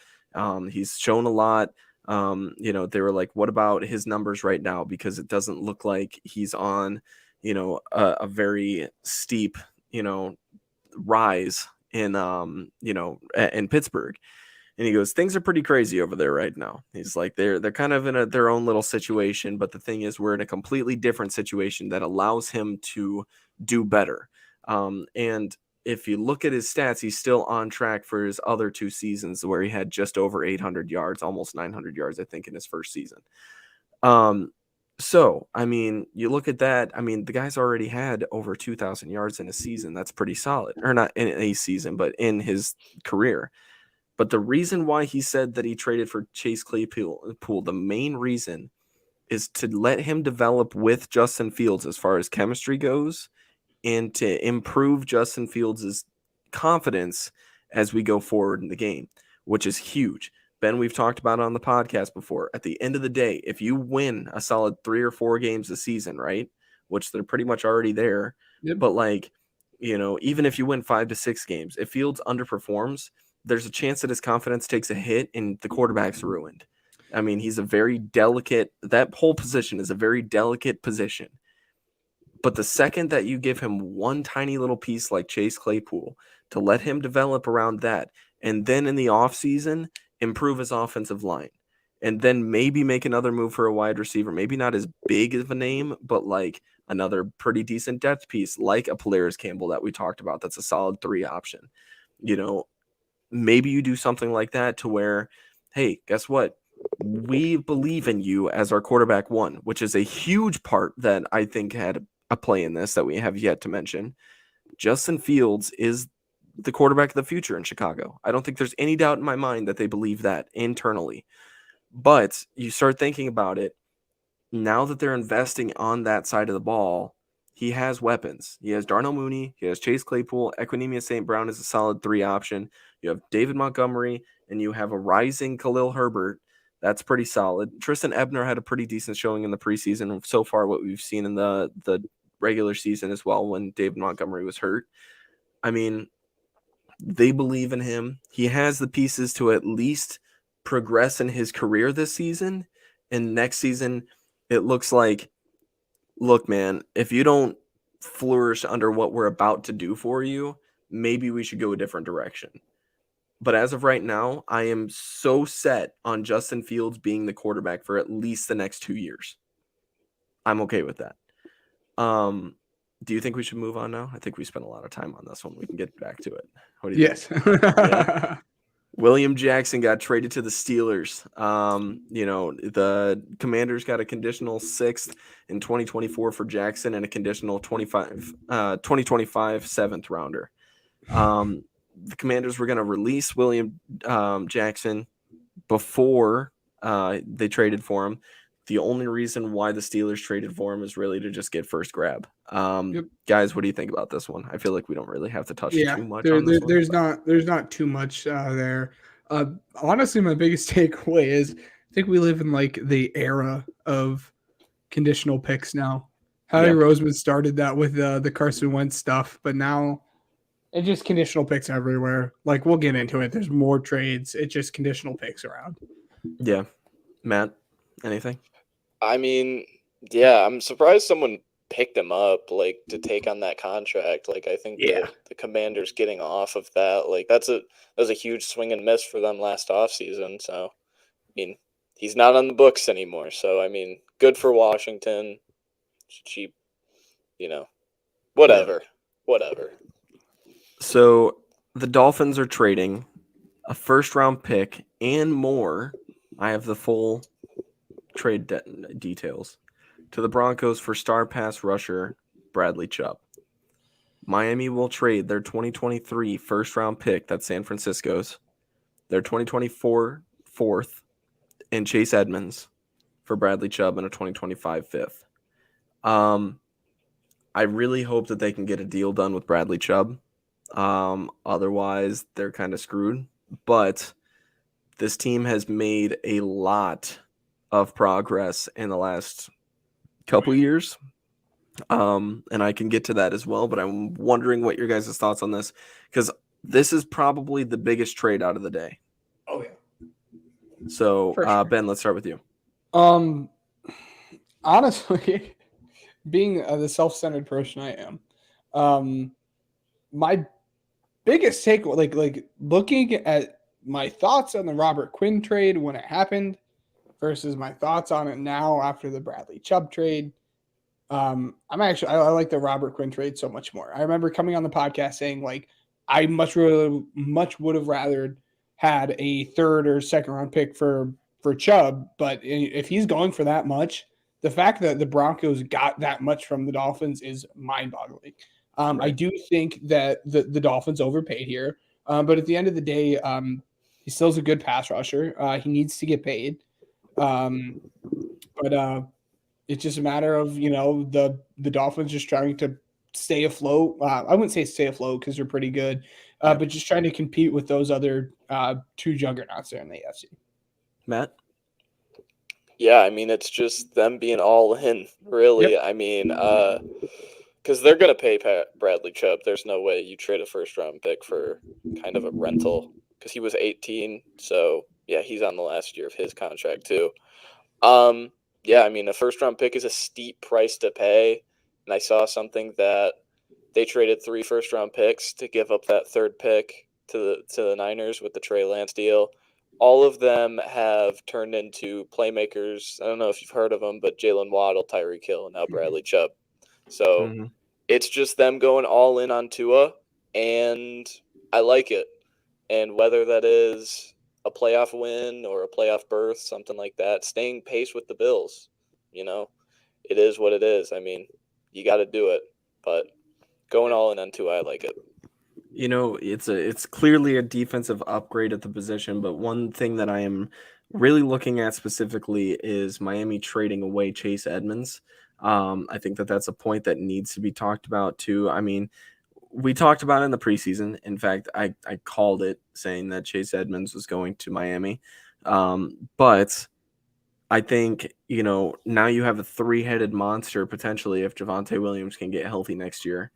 He's shown a lot. They were like, what about his numbers right now? Because it doesn't look like he's on, a very steep, rise in Pittsburgh. And he goes, things are pretty crazy over there right now. He's like, they're kind of in their own little situation. But the thing is, we're in a completely different situation that allows him to do better. And if you look at his stats, he's still on track for his other 2 seasons where he had just over 800 yards, almost 900 yards, I think, in his first season. So, I mean, you look at that. I mean, the guy's already had over 2,000 yards in a season. That's pretty solid. Or not in a season, but in his career. But the reason why he said that he traded for Chase Claypool, the main reason is to let him develop with Justin Fields as far as chemistry goes, and to improve Justin Fields' confidence as we go forward in the game, which is huge. Ben, we've talked about it on the podcast before. At the end of the day, if you win a solid 3 or 4 games a season, right, which they're pretty much already there, but even if you win 5 to 6 games, if Fields underperforms, there's a chance that his confidence takes a hit and the quarterback's ruined. I mean, he's a very delicate – that whole position is a very delicate position. But the second that you give him one tiny little piece like Chase Claypool to let him develop around that, and then in the offseason, improve his offensive line, and then maybe make another move for a wide receiver, maybe not as big of a name, but like another pretty decent depth piece like a Polaris Campbell that we talked about that's a solid 3 option. Maybe you do something like that to where, hey, guess what? We believe in you as our quarterback 1, which is a huge part that I think had a play in this that we have yet to mention. Justin Fields is the quarterback of the future in Chicago. I don't think there's any doubt in my mind that they believe that internally. But you start thinking about it, now that they're investing on that side of the ball, he has weapons. He has Darnell Mooney, he has Chase Claypool, Equinemius St. Brown is a solid 3 option. You have David Montgomery, and you have a rising Khalil Herbert. That's pretty solid. Tristan Ebner had a pretty decent showing in the preseason. So far, what we've seen in the regular season as well when David Montgomery was hurt. I mean, they believe in him. He has the pieces to at least progress in his career this season. And next season, it looks like, look, man, if you don't flourish under what we're about to do for you, maybe we should go a different direction. But as of right now, I am so set on Justin Fields being the quarterback for at least the next 2 years. I'm okay with that. Do you think we should move on now? I think we spent a lot of time on this one. We can get back to it. What do you think? Yeah. William Jackson got traded to the Steelers. The Commanders got a conditional 6th in 2024 for Jackson and a conditional 2025 7th rounder. The Commanders were going to release William Jackson before they traded for him. The only reason why the Steelers traded for him is really to just get first grab. Guys, what do you think about this one? I feel like we don't really have to touch too much on this one. There's not too much there. Honestly, my biggest takeaway is I think we live in like the era of conditional picks now. Howie Roseman started that with the Carson Wentz stuff, but now And just conditional picks everywhere. Like, we'll get into it. There's more trades. It's just conditional picks around. Yeah. Matt, anything? I mean, yeah, I'm surprised someone picked him up, like, to take on that contract. Like, I think the Commanders getting off of that, like, that was a huge swing and miss for them last offseason. So, I mean, he's not on the books anymore. So, I mean, good for Washington. Cheap, whatever. So the Dolphins are trading a first-round pick and more. I have the full trade details to the Broncos for star pass rusher Bradley Chubb. Miami will trade their 2023 first-round pick, that's San Francisco's, their 2024 fourth, and Chase Edmonds for Bradley Chubb and a 2025 fifth. I really hope that they can get a deal done with Bradley Chubb. Otherwise, they're kind of screwed. But this team has made a lot of progress in the last couple years. And I can get to that as well. But I'm wondering what your guys' thoughts on this, because this is probably the biggest trade out of the day. Oh, yeah. So, Sure. Ben, let's start with you. Honestly, being the self-centered person I am, my biggest take, like looking at my thoughts on the Robert Quinn trade when it happened versus my thoughts on it now after the Bradley Chubb trade. I like the Robert Quinn trade so much more. I remember coming on the podcast saying, like, I much would have rather had a third or second round pick for Chubb, but if he's going for that much, the fact that the Broncos got that much from the Dolphins is mind-boggling. Right. I do think that the Dolphins overpaid here, but at the end of the day, he still is a good pass rusher. He needs to get paid, but it's just a matter of the Dolphins just trying to stay afloat. I wouldn't say stay afloat because they're pretty good, but just trying to compete with those other two juggernauts there in the AFC. Matt? Yeah, I mean, it's just them being all in, really. Yep. I mean, because they're going to pay Bradley Chubb. There's no way you trade a first-round pick for kind of a rental, because he was 18. So, yeah, he's on the last year of his contract, too. Yeah, I mean, a first-round pick is a steep price to pay. And I saw something that they traded 3 first-round picks to give up that third pick to the Niners with the Trey Lance deal. All of them have turned into playmakers. I don't know if you've heard of them, but Jalen Waddle, Tyreek Hill, and now Bradley Chubb. So it's just them going all in on Tua, and I like it. And whether that is a playoff win or a playoff berth, something like that, staying pace with the Bills, it is what it is. I mean, you got to do it, but going all in on Tua, I like it. It's clearly a defensive upgrade at the position, but one thing that I am really looking at specifically is Miami trading away Chase Edmonds. I think that's a point that needs to be talked about too. I mean, we talked about it in the preseason. In fact, I called it, saying that Chase Edmonds was going to Miami. But I think, now you have a 3-headed monster potentially if Javonte Williams can get healthy next year.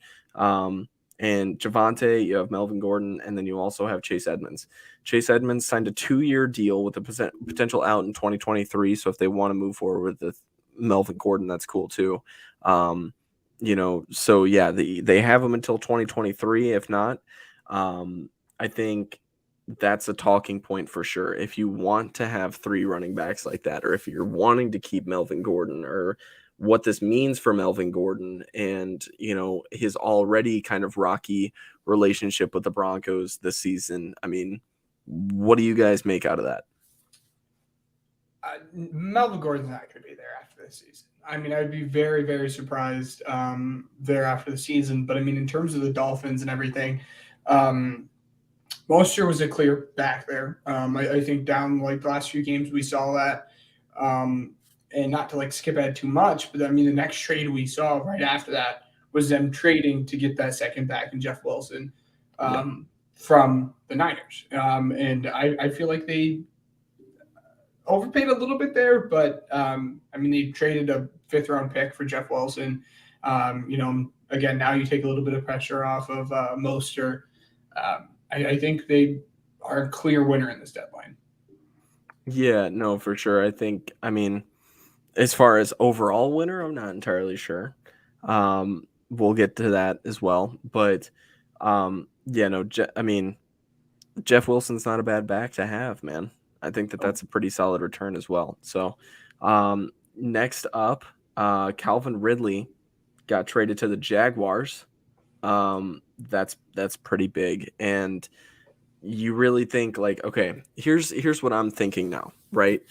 And Javonte, you have Melvin Gordon, and then you also have Chase Edmonds. Chase Edmonds signed a 2-year deal with a potential out in 2023. So if they want to move forward with Melvin Gordon, that's cool too. So yeah, they have him until 2023. If not, I think that's a talking point for sure. If you want to have 3 running backs like that, or if you're wanting to keep Melvin Gordon, or what this means for Melvin Gordon and, his already kind of rocky relationship with the Broncos this season. I mean, what do you guys make out of that? Melvin Gordon's not going to be there after this season. I mean, I'd be very, very surprised there after the season. But, I mean, in terms of the Dolphins and everything, Mostert was a clear back there. I think down the last few games we saw that. And not to skip ahead too much, but I mean, the next trade we saw right after that was them trading to get that second back in Jeff Wilson from the Niners. And I feel like they overpaid a little bit there, but I mean, they traded a 5th-round pick for Jeff Wilson. Again, now you take a little bit of pressure off of Mostert. I think they are a clear winner in this deadline. Yeah, no, for sure. I mean, as far as overall winner, I'm not entirely sure. We'll get to that as well. But yeah, no, I mean, Jeff Wilson's not a bad back to have, man. I think that's a pretty solid return as well. So next up, Calvin Ridley got traded to the Jaguars. That's pretty big. And you really think like, okay, here's what I'm thinking now, right?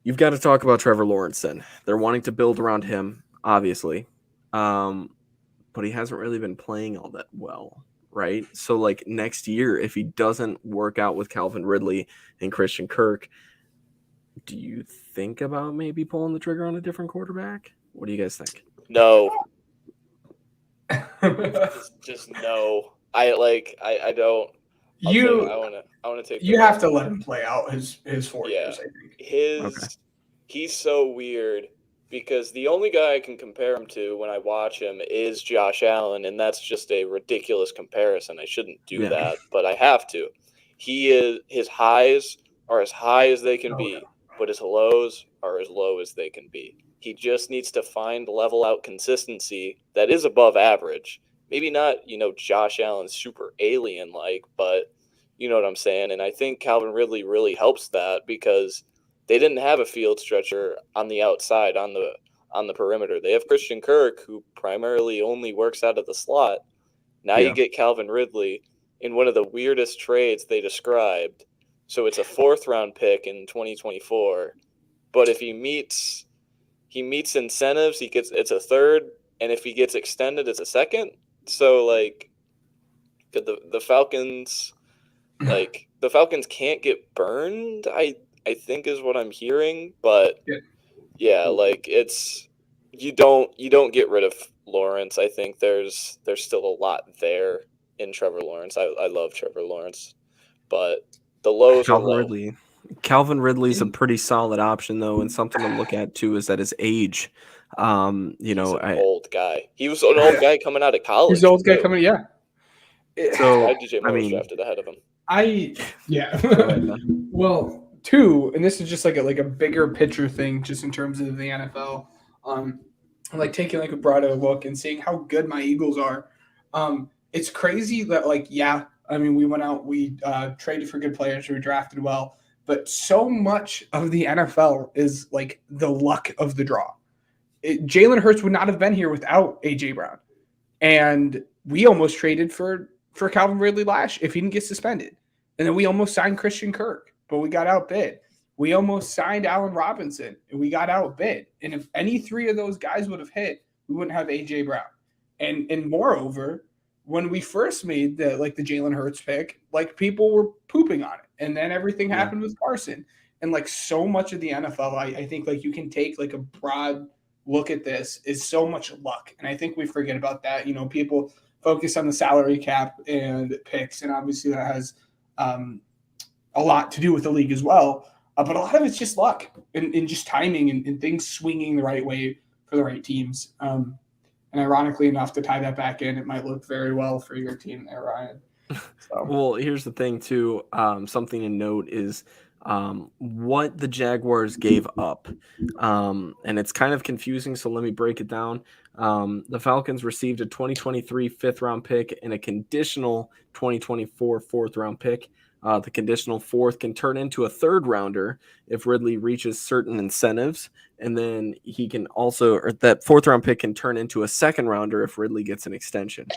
You've got to talk about Trevor Lawrence then. They're wanting to build around him, obviously. But he hasn't really been playing all that well, right? So like next year, if he doesn't work out with Calvin Ridley and Christian Kirk, do you think about maybe pulling the trigger on a different quarterback? What do you guys think? No. just no. I don't. I want to take. You have to let him play out his 4 years. I think he's so weird because the only guy I can compare him to when I watch him is Josh Allen, and that's just a ridiculous comparison. I shouldn't do that, but I have to. His highs are as high as they can be, but his lows are as low as they can be. He just needs to find level out consistency that is above average. Maybe not, Josh Allen's super alien like, but you know what I'm saying? And I think Calvin Ridley really helps that because they didn't have a field stretcher on the outside on the perimeter. They have Christian Kirk, who primarily only works out of the slot. Now you get Calvin Ridley in one of the weirdest trades they described. So it's a 4th round pick in 2024. But if he meets incentives, it's a 3rd, and if he gets extended, it's a 2nd. So like the Falcons, the Falcons can't get burned, I think is what I'm hearing. But like it's you don't get rid of Lawrence. I think there's still a lot there in Trevor Lawrence. I love Trevor Lawrence, but the lows are low. Calvin Ridley's a pretty solid option though, and something to look at too is that his age. He's an old guy. He was an old guy coming out of college. He's an old guy coming, yeah. So DJ Moore's drafted ahead of him. Well, two, and this is just like a bigger picture thing, just in terms of the NFL. Like taking like a broader look and seeing how good my Eagles are. It's crazy that we went out, we traded for good players, we drafted well, but so much of the NFL is like the luck of the draw. Jalen Hurts would not have been here without AJ Brown, and we almost traded for Calvin Ridley if he didn't get suspended, and then we almost signed Christian Kirk, but we got outbid. We almost signed Allen Robinson, and we got outbid. And if any 3 of those guys would have hit, we wouldn't have AJ Brown. And moreover, when we first made the Jalen Hurts pick, people were pooping on it, and then everything happened with Carson. And so much of the NFL, I think you can take a broad look at this is so much luck, and I think we forget about that. People focus on the salary cap and picks, and obviously that has a lot to do with the league as well. But a lot of it's just luck and just timing and things swinging the right way for the right teams. And ironically enough, to tie that back in, it might look very well for your team there, Ryan. So. Well, here's the thing, too. Something to note is what the Jaguars gave up. And it's kind of confusing, so let me break it down. The Falcons received a 2023 5th-round pick and a conditional 2024 4th-round pick. The conditional 4th can turn into a 3rd-rounder if Ridley reaches certain incentives. And then he can that 4th-round pick can turn into a 2nd-rounder if Ridley gets an extension.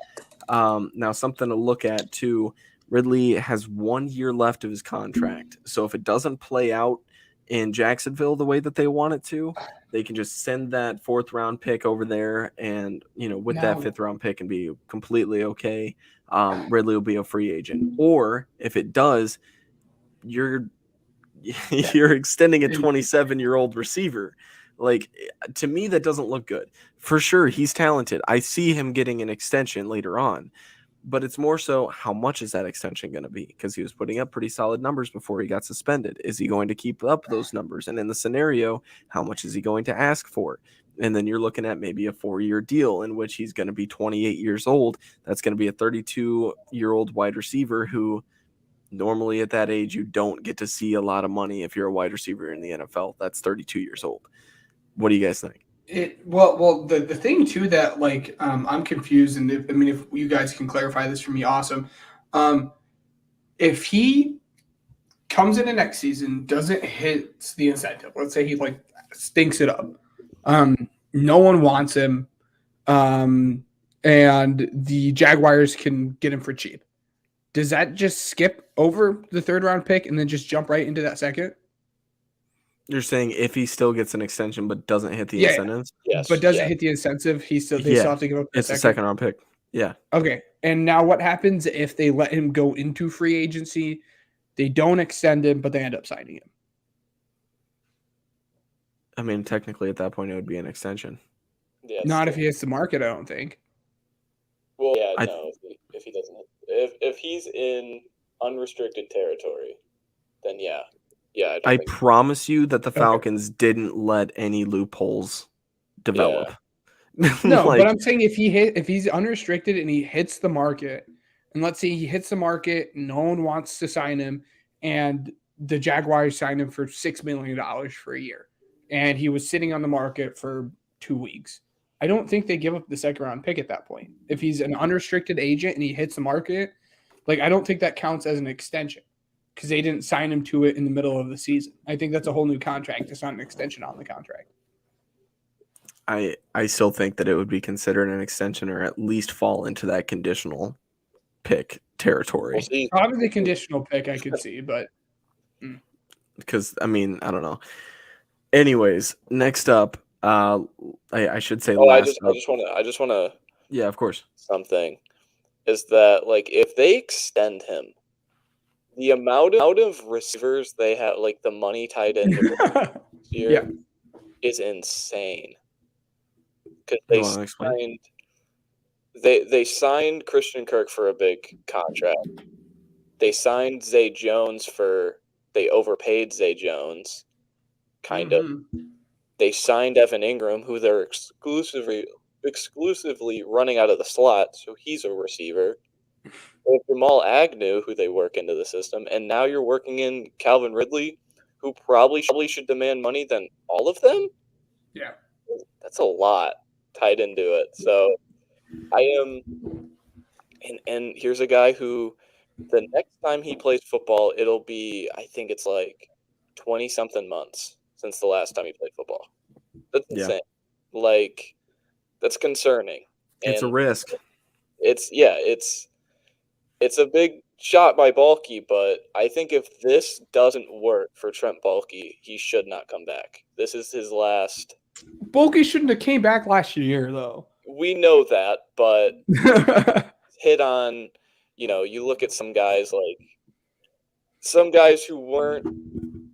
Now, something to look at, too, Ridley has 1 year left of his contract. So if it doesn't play out in Jacksonville the way that they want it to, they can just send that 4th-round pick over there and, that 5th-round pick and be completely okay. Ridley will be a free agent. Or if it does, you're extending a 27-year-old receiver. To me, that doesn't look good. For sure, he's talented. I see him getting an extension later on. But it's more so, how much is that extension going to be? Because he was putting up pretty solid numbers before he got suspended. Is he going to keep up those numbers? And in the scenario, how much is he going to ask for? And then you're looking at maybe a 4-year deal in which he's going to be 28 years old. That's going to be a 32-year-old wide receiver who normally at that age you don't get to see a lot of money if you're a wide receiver in the NFL. That's 32 years old. What do you guys think? The thing too that like I'm confused, and if you guys can clarify this for me, awesome. If he comes in the next season, doesn't hit the incentive, let's say he like stinks it up, no one wants him, and the Jaguars can get him for cheap. Does that just skip over the 3rd round pick and then just jump right into that second? You're saying if he still gets an extension but doesn't hit the incentives? Yes. But doesn't hit the incentive, they still have to give up the it's a 2nd round pick. Yeah. Okay. And now what happens if they let him go into free agency? They don't extend him, but they end up signing him. I mean, technically at that point it would be an extension. Yeah, not if he hits the market, I don't think. Well, yeah, no. If he doesn't, if he's in unrestricted territory, then yeah. I promise you that the Falcons didn't let any loopholes develop. Yeah. No, but I'm saying if he's unrestricted and he hits the market, and let's say he hits the market, no one wants to sign him, and the Jaguars signed him for $6 million for a year, and he was sitting on the market for 2 weeks. I don't think they give up the 2nd round pick at that point. If he's an unrestricted agent and he hits the market, like I don't think that counts as an extension because they didn't sign him to it in the middle of the season. I think that's a whole new contract. It's not an extension on the contract. I still think that it would be considered an extension or at least fall into that conditional pick territory. Probably the conditional pick I could see, but because I mean I don't know. Anyways, next up, I should say last. I just want to. Yeah, of course. Something is that like if they extend him, the amount of receivers they have, like the money tied into this year, is insane. Because they signed Christian Kirk for a big contract. They signed Zay Jones they overpaid Zay Jones, kind of. They signed Evan Ingram, who they're exclusively running out of the slot, so he's a receiver. They have Jamal Agnew, who they work into the system, and now you're working in Calvin Ridley, who probably should demand money than all of them. Yeah, that's a lot tied into it. So I am, and here's a guy who, the next time he plays football, it'll be, I think it's like 20-something months since the last time he played football. That's insane. Like, that's concerning. It's a risk. It's a big shot by Balky, but I think if this doesn't work for Trent Balky, he should not come back. This is his last. Balky shouldn't have came back last year, though. We know that, but hit on, you look at some guys who weren't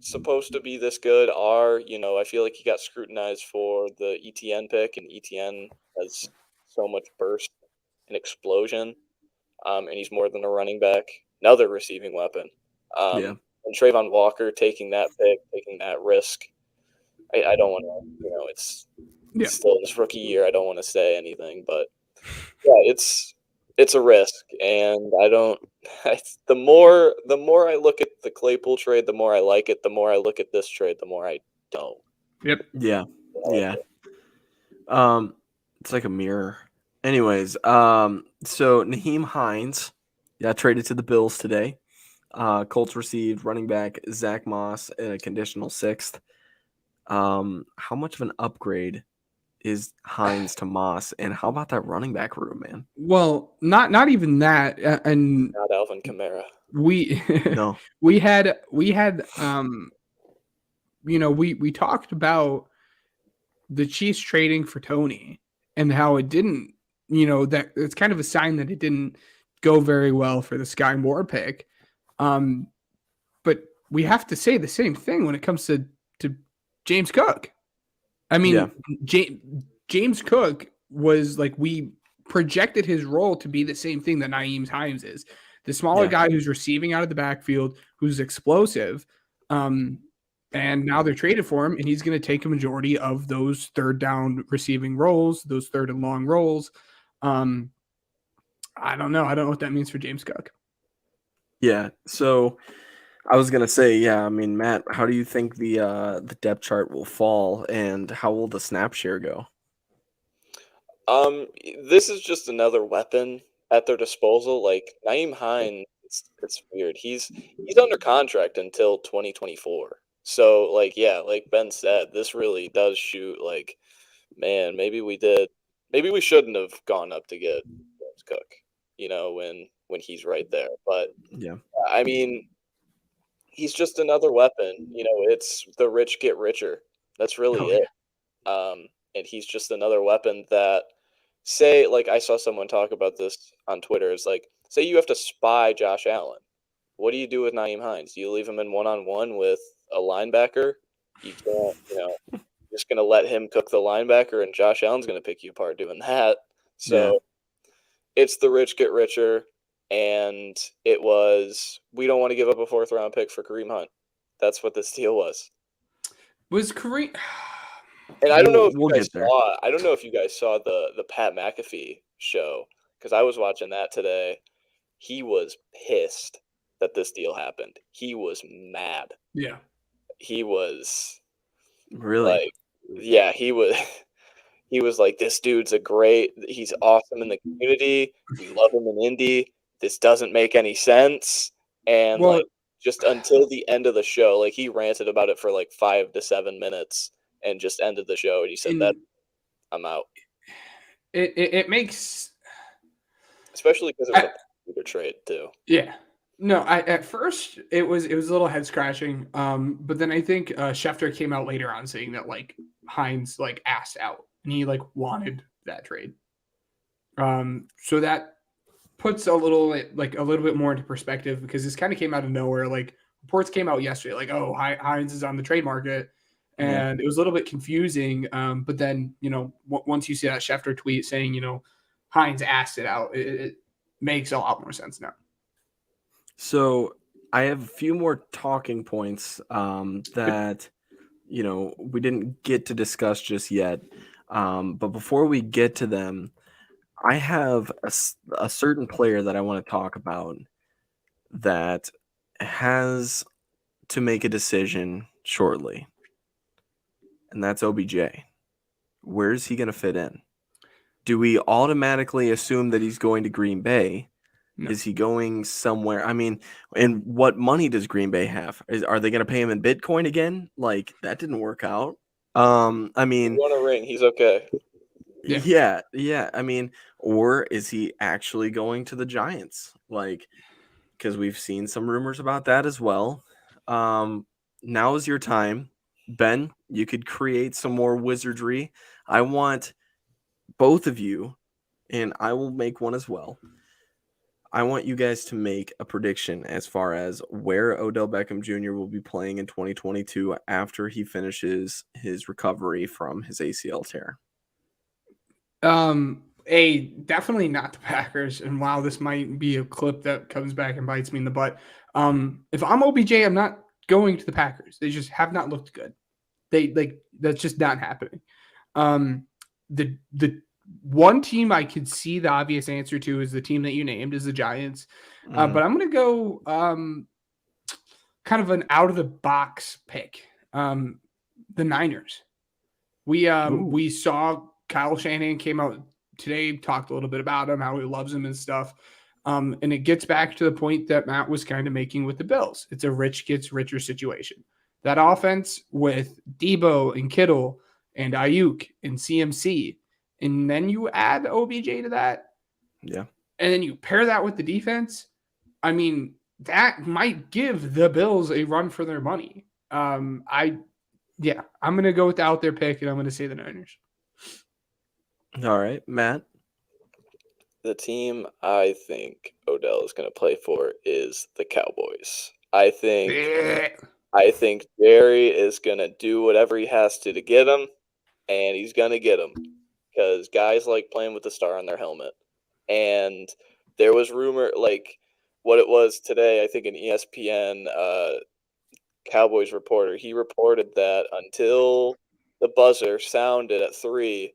supposed to be this good are, I feel like he got scrutinized for the ETN pick, and ETN has so much burst and explosion, and he's more than a running back. Another receiving weapon. And Trayvon Walker taking that pick, taking that risk. I don't want to, it's still his rookie year. I don't want to say anything, but it's a risk, and I don't. The more I look at the Claypool trade, the more I like it. The more I look at this trade, the more I don't. Yep. Yeah. It's like a mirror. Anyways, so Nyheim Hines, traded to the Bills today. Colts received running back Zach Moss in a conditional 6th. How much of an upgrade is Hines to Moss, and how about that running back room, man? Well, not even that, and not Alvin Kamara. We talked about the Chiefs trading for Tony and how it didn't, that it's kind of a sign that it didn't go very well for the Sky Moore pick. But we have to say the same thing when it comes to James Cook. I mean, James Cook was like, we projected his role to be the same thing that Nyheim Hines is. The smaller guy who's receiving out of the backfield, who's explosive. And now they're traded for him, and he's going to take a majority of those third down receiving roles, those third and long roles. I don't know. I don't know what that means for James Cook. Yeah. So I was gonna say, yeah. I mean, Matt, how do you think the depth chart will fall, and how will the snap share go? This is just another weapon at their disposal. Like Naeem Hines, it's weird. He's under contract until 2024. So like yeah, like Ben said, this really does shoot like, man, maybe we shouldn't have gone up to get James Cook, when he's right there. But Yeah. I mean, he's just another weapon. It's the rich get richer. That's really it. And he's just another weapon that, say, like I saw someone talk about this on Twitter. It's like, say you have to spy Josh Allen. What do you do with Naeem Hines? Do you leave him in one-on-one with a linebacker? You can't, you're just going to let him cook the linebacker, and Josh Allen's going to pick you apart doing that. So It's the rich get richer, and it was, we don't want to give up a 4th-round pick for Kareem Hunt. That's what this deal was. Was Kareem... And I don't know if we'll you guys get there. saw. I don't know if you guys saw the Pat McAfee show, because I was watching that today. He was pissed that this deal happened. He was mad. Yeah. He was Really? like, yeah, he was. He was like, this dude's he's awesome in the community. We love him in Indy. This doesn't make any sense. And Well, like, just until the end of the show, like he ranted about it for like 5 to 7 minutes and just ended the show. And he said that I'm out. It makes, especially because it was a bigger trade too. Yeah. No, at first it was a little head scratching. But then I think Schefter came out later on saying that like Hines like asked out and he like wanted that trade. So that puts a little bit more into perspective, because this kind of came out of nowhere. Like reports came out yesterday, like, oh, Hines is on the trade market. And it was a little bit confusing. But then, once you see that Schefter tweet saying, Hines asked it out, it makes a lot more sense now. So I have a few more talking points that, we didn't get to discuss just yet. But before we get to them, I have a certain player that I want to talk about that has to make a decision shortly. And that's OBJ. Where is he going to fit in? Do we automatically assume that he's going to Green Bay? No. Is he going somewhere? I mean, and what money does Green Bay have? Are they going to pay him in Bitcoin again? Like, that didn't work out. I mean, he won a ring. He's okay. Yeah. I mean, or is he actually going to the Giants? Like, because we've seen some rumors about that as well. Now is your time. Ben, you could create some more wizardry. I want both of you, and I will make one as well. I want you guys to make a prediction as far as where Odell Beckham Jr. will be playing in 2022 after he finishes his recovery from his ACL tear. Definitely not the Packers. And while this might be a clip that comes back and bites me in the butt, if I'm OBJ, I'm not going to the Packers. They just have not looked good. That's just not happening. The one team I could see the obvious answer to is the team that you named, is the Giants. But I'm going to go kind of an out of the box pick. The Niners. We saw Kyle Shanahan came out today, talked a little bit about him, how he loves him and stuff. And it gets back to the point that Matt was kind of making with the Bills. It's a rich gets richer situation. That offense with Debo and Kittle and Ayuk and CMC, and then you add OBJ to that. Yeah. And then you pair that with the defense. I mean, that might give the Bills a run for their money. I'm going to go with the out there pick, and I'm going to say the Niners. All right, Matt. The team I think Odell is going to play for is the Cowboys. I think Jerry is going to do whatever he has to get him, and he's going to get him because guys like playing with the star on their helmet. And there was rumor, like what it was today, I think an ESPN Cowboys reporter. He reported that until the buzzer sounded at 3,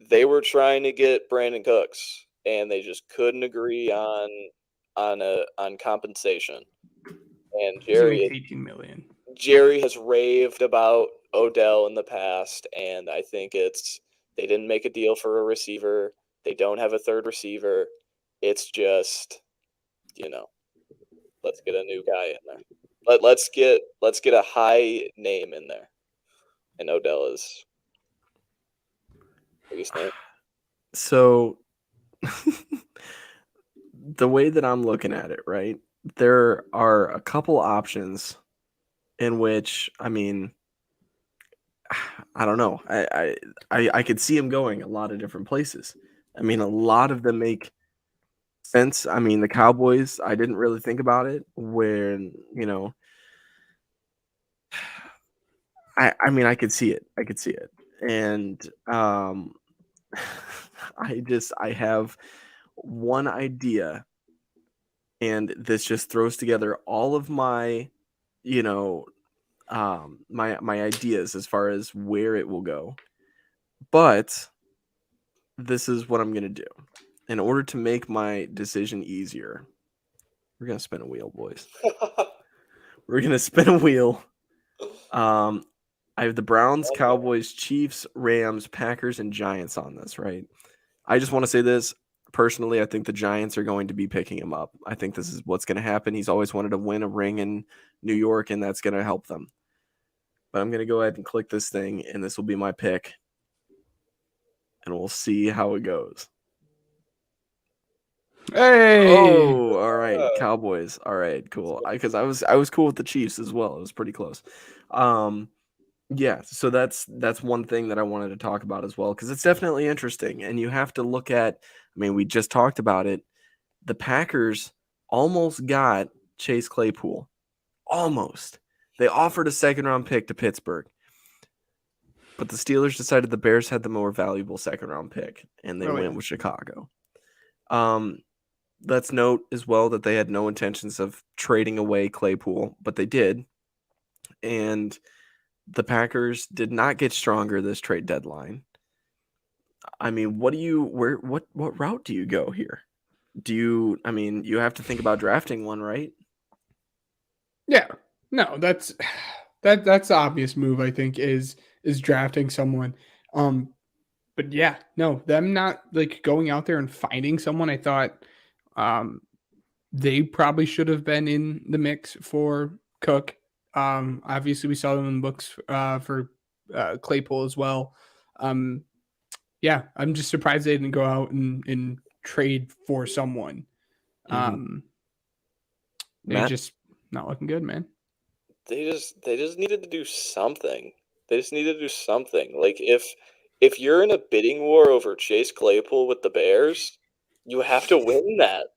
they were trying to get Brandon Cooks, and they just couldn't agree on compensation. And He makes $18 million. Jerry has raved about Odell in the past, and I think it's they didn't make a deal for a receiver. They don't have a third receiver. It's just, let's get a new guy in there. Let's get a high name in there. And Odell is biggest name. So the way that I'm looking at it, right? There are a couple options in which, I mean, I don't know. I could see him going a lot of different places. I mean, a lot of them make sense. I mean, the Cowboys, I didn't really think about it when, I mean, I could see it. I could see it. And I have one idea, and this just throws together all of my, my ideas as far as where it will go. But this is what I'm going to do. In order to make my decision easier, we're going to spin a wheel, boys. We're going to spin a wheel. I have the Browns, Cowboys, Chiefs, Rams, Packers, and Giants on this, right? I just want to say this. Personally, I think the Giants are going to be picking him up. I think this is what's going to happen. He's always wanted to win a ring in New York, and that's going to help them. But I'm going to go ahead and click this thing, and this will be my pick. And we'll see how it goes. Hey! Oh, all right, Cowboys. All right, cool. Because I was cool with the Chiefs as well. It was pretty close. Yeah, so that's one thing that I wanted to talk about as well, because it's definitely interesting. And you have to look at, I mean, we just talked about it. The Packers almost got Chase Claypool. Almost. They offered a second-round pick to Pittsburgh. But the Steelers decided the Bears had the more valuable second-round pick, and they went with Chicago. Let's note as well that they had no intentions of trading away Claypool, but they did. And the Packers did not get stronger this trade deadline. I mean, what route do you go here? You have to think about drafting one, right? Yeah. No, that's the obvious move, I think, is drafting someone. But yeah, no, them not like going out there and finding someone, I thought they probably should have been in the mix for Cook. Obviously we saw them in the books for Claypool as well. Yeah, I'm just surprised they didn't go out and trade for someone. They're just not looking good, man. They just needed to do something. They just needed to do something. Like if you're in a bidding war over Chase Claypool with the Bears, you have to win that.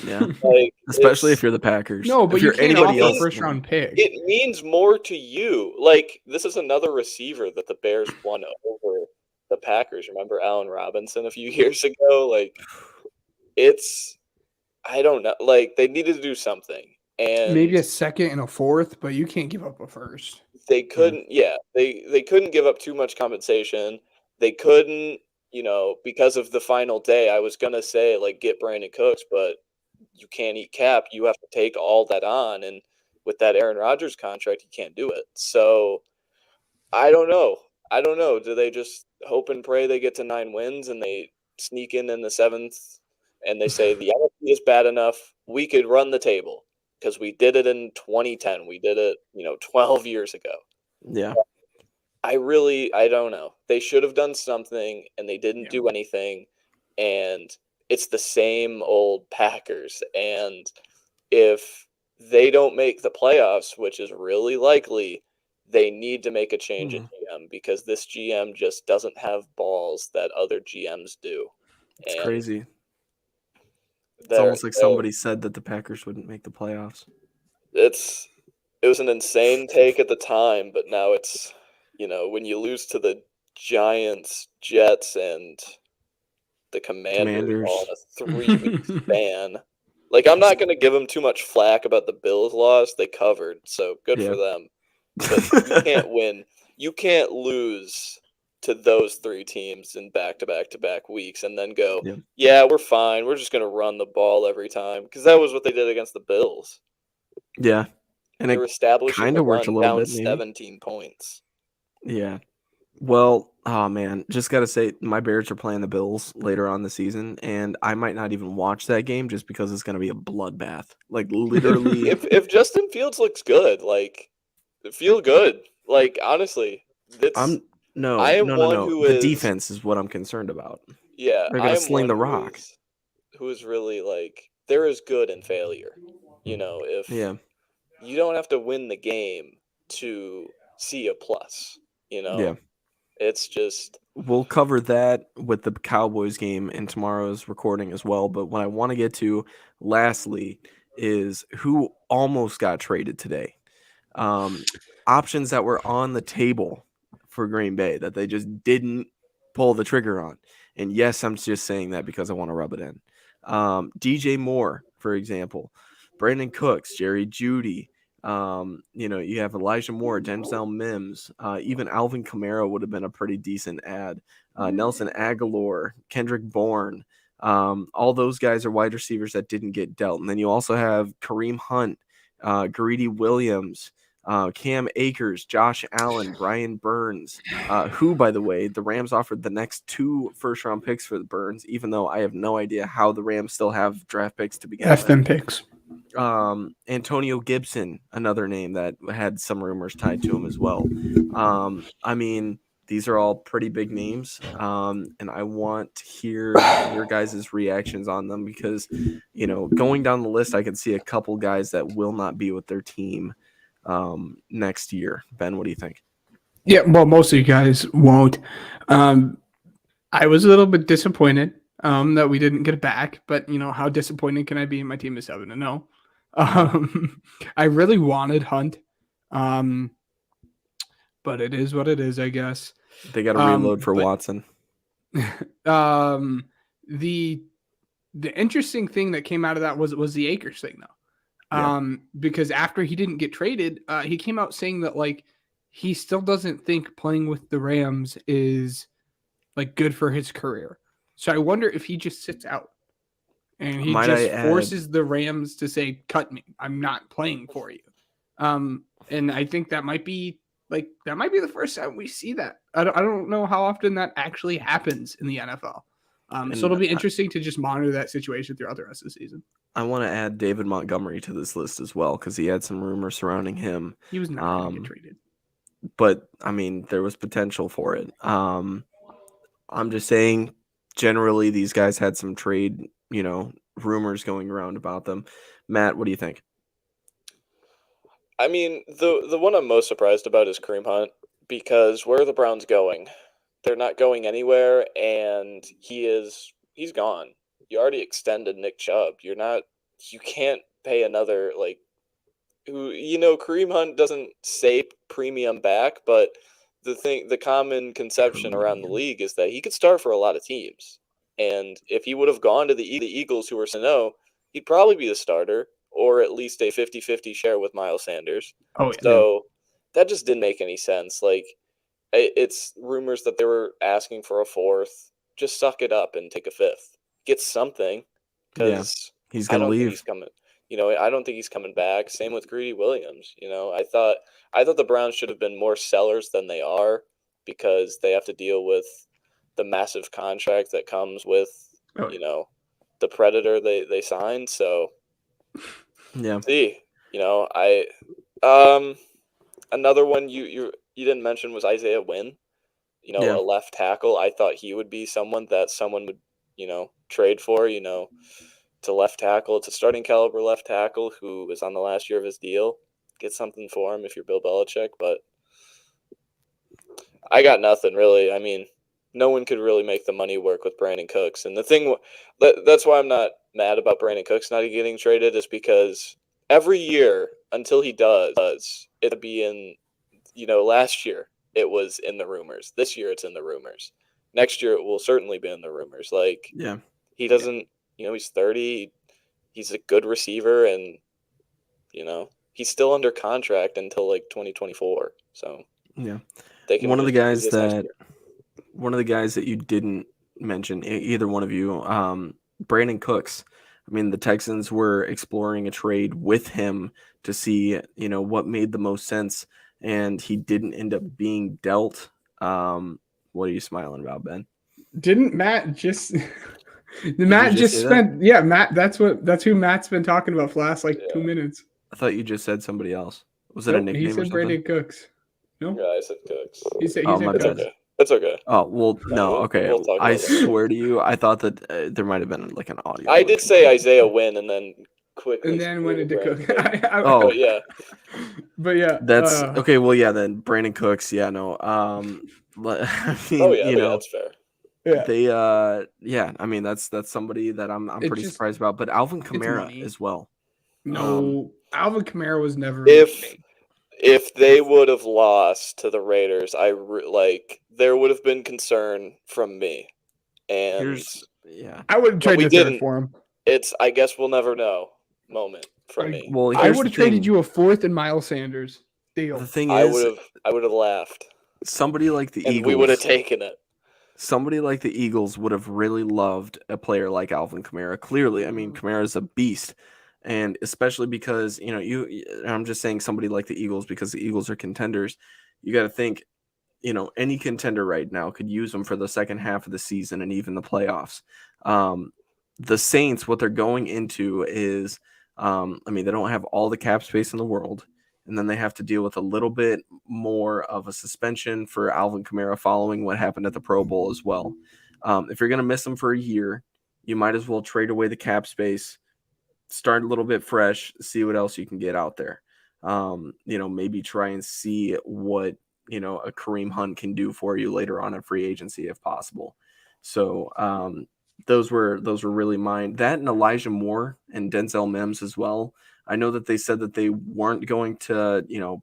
Yeah. Like, especially if you're the Packers. No, but if you're anybody else, first round pick. It means more to you. Like, this is another receiver that the Bears won over the Packers. Remember Allen Robinson a few years ago? Like, I don't know. Like, they needed to do something. And maybe a second and a fourth, but you can't give up a first. They couldn't, they couldn't give up too much compensation. They couldn't, because of the final day, I was going to say, like, get Brandon Cooks, but you can't eat cap. You have to take all that on. And with that Aaron Rodgers contract, you can't do it. So I don't know. Do they just hope and pray they get to 9 wins and they sneak in the 7th and they say the NFC is bad enough, we could run the table? Because we did it in 2010. We did it, 12 years ago. Yeah. I don't know. They should have done something, and they didn't do anything. And it's the same old Packers. And if they don't make the playoffs, which is really likely, they need to make a change in GM, because this GM just doesn't have balls that other GMs do. It's crazy. It's almost like somebody said that the Packers wouldn't make the playoffs. It was an insane take at the time, but now it's, when you lose to the Giants, Jets, and the Commanders all in a 3-week span. Like, I'm not going to give them too much flack about the Bills loss. They covered, so good for them. But you can't win. You can't lose to those 3 teams in back-to-back-to-back weeks and then go, yeah, we're fine. We're just going to run the ball every time. Because that was what they did against the Bills. Yeah. And they it were establishing kind the of worked a run little down bit, maybe. 17 points. Yeah. Well, oh man, just got to say, my Bears are playing the Bills later on the season, and I might not even watch that game just because it's going to be a bloodbath. Like, literally. If Justin Fields looks good, like, feel good. Like, honestly, No. I am one who the is defense is what I'm concerned about. Yeah, They're I going to am sling one the rock. who is really like, there is good in failure. If Yeah. you don't have to win the game to see a plus, Yeah. It's just We'll cover that with the Cowboys game in tomorrow's recording as well. But what I want to get to lastly is who almost got traded today. Options that were on the table for Green Bay that they just didn't pull the trigger on. And yes, I'm just saying that because I want to rub it in. DJ Moore, for example, Brandon Cooks, Jerry Jeudy. You have Elijah Moore, Denzel Mims, even Alvin Kamara would have been a pretty decent ad. Nelson Aguilar, Kendrick Bourne, all those guys are wide receivers that didn't get dealt. And then you also have Kareem Hunt, Greedy Williams, Cam Akers, Josh Allen, Brian Burns, who, by the way, the Rams offered the next 2 first-round picks for the Burns, even though I have no idea how the Rams still have draft picks to begin with. them picks. Antonio Gibson, another name that had some rumors tied to him as well. I mean, these are all pretty big names, and I want to hear your guys' reactions on them because, going down the list, I can see a couple guys that will not be with their team next year. Ben, what do you think? Yeah, well, most of you guys won't. I was a little bit disappointed that we didn't get it back, but how disappointed can I be? My team is 7-0. I really wanted Hunt, but it is what it is, I guess. They got to reload for Watson. The interesting thing that came out of that was the Akers thing, though. Yeah. Because after he didn't get traded, he came out saying that like he still doesn't think playing with the Rams is like good for his career. So I wonder if he just sits out and he forces the Rams to say, "Cut me. I'm not playing for you." And I think that might be the first time we see that. I don't know how often that actually happens in the NFL. So it'll be interesting to just monitor that situation throughout the rest of the season. I want to add David Montgomery to this list as well because he had some rumors surrounding him. He was not going to get traded. But, I mean, there was potential for it. I'm just saying, generally, these guys had some trade, rumors going around about them. Matt, what do you think? I mean, the one I'm most surprised about is Kareem Hunt because where are the Browns going? They're not going anywhere, and he's gone. You already extended Nick Chubb. You can't pay another Kareem Hunt doesn't say premium back, but the common conception around the league is that he could start for a lot of teams. And if he would have gone to the Eagles, who were 6-0, he'd probably be the starter or at least a 50-50 share with Miles Sanders. Oh, yeah. So that just didn't make any sense. Like, it's rumors that they were asking for a 4th. Just suck it up and take a 5th. Get something, because he's going to leave. He's coming. I don't think he's coming back. Same with Greedy Williams. I thought the Browns should have been more sellers than they are because they have to deal with the massive contract that comes with, the Predator they signed. So, yeah. See, another one you didn't mention was Isaiah Wynn. A left tackle. I thought he would be someone that someone would, trade for, to left tackle. It's a starting caliber left tackle who is on the last year of his deal. Get something for him if you're Bill Belichick, but I got nothing really. I mean, no one could really make the money work with Brandon Cooks. And the thing that's why I'm not mad about Brandon Cooks not getting traded is because every year until he does, it'll be in, last year it was in the rumors. This year it's in the rumors. Next year it will certainly be in the rumors. Like, he doesn't, he's 30. He's a good receiver, and, he's still under contract until like 2024. So yeah, they can one of the just guys use this next that you didn't mention, either one of you, Brandon Cooks. I mean, the Texans were exploring a trade with him to see, what made the most sense, and he didn't end up being dealt. What are you smiling about, Ben? Didn't Matt just Matt just spent Matt, that's who Matt's been talking about for the last 2 minutes. I thought you just said somebody else. Was it a nickname? He said or something? Brandon Cooks. No, Yeah, I said Cooks. he said Cooks. Okay. It's okay. Oh, well, no, okay. We'll talk I about that. swear to you, I thought that there might have been like an audio. I did say Isaiah Wynn and then quickly. and then went into Cook. Oh, yeah. But yeah, that's okay. Well, yeah, then Brandon Cooks. Yeah, no. I mean, that's fair. Yeah. They, I mean, that's somebody that I'm pretty surprised about. But Alvin Kamara as well. No, Alvin Kamara was never. If they would have lost to the Raiders, there would have been concern from me. And I would have traded a for him. It's I guess we'll never know moment from me. Well, I would have traded you a 4th and Miles Sanders deal. The thing is, I would have laughed. Somebody like the Eagles, we would have taken it. Somebody like the Eagles would have really loved a player like Alvin Kamara. Clearly, I mean, Kamara is a beast. And especially because, I'm just saying somebody like the Eagles because the Eagles are contenders. You got to think, any contender right now could use them for the second half of the season and even the playoffs. The Saints, what they're going into is, they don't have all the cap space in the world. And then they have to deal with a little bit more of a suspension for Alvin Kamara following what happened at the Pro Bowl as well. If you're going to miss him for a year, you might as well trade away the cap space, start a little bit fresh, see what else you can get out there. Maybe try and see what, a Kareem Hunt can do for you later on in free agency if possible. So those were really mine. That and Elijah Moore and Denzel Mims as well. I know that they said that they weren't going to,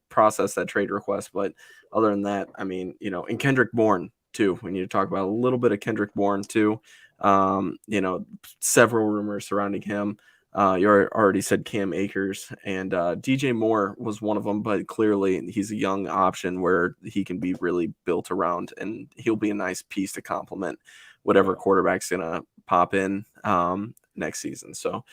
process that trade request, but other than that, I mean, and Kendrick Bourne too. We need to talk about a little bit of Kendrick Bourne too. Several rumors surrounding him. You already said Cam Akers, and DJ Moore was one of them, but clearly he's a young option where he can be really built around, and he'll be a nice piece to complement whatever quarterback's going to pop in next season. So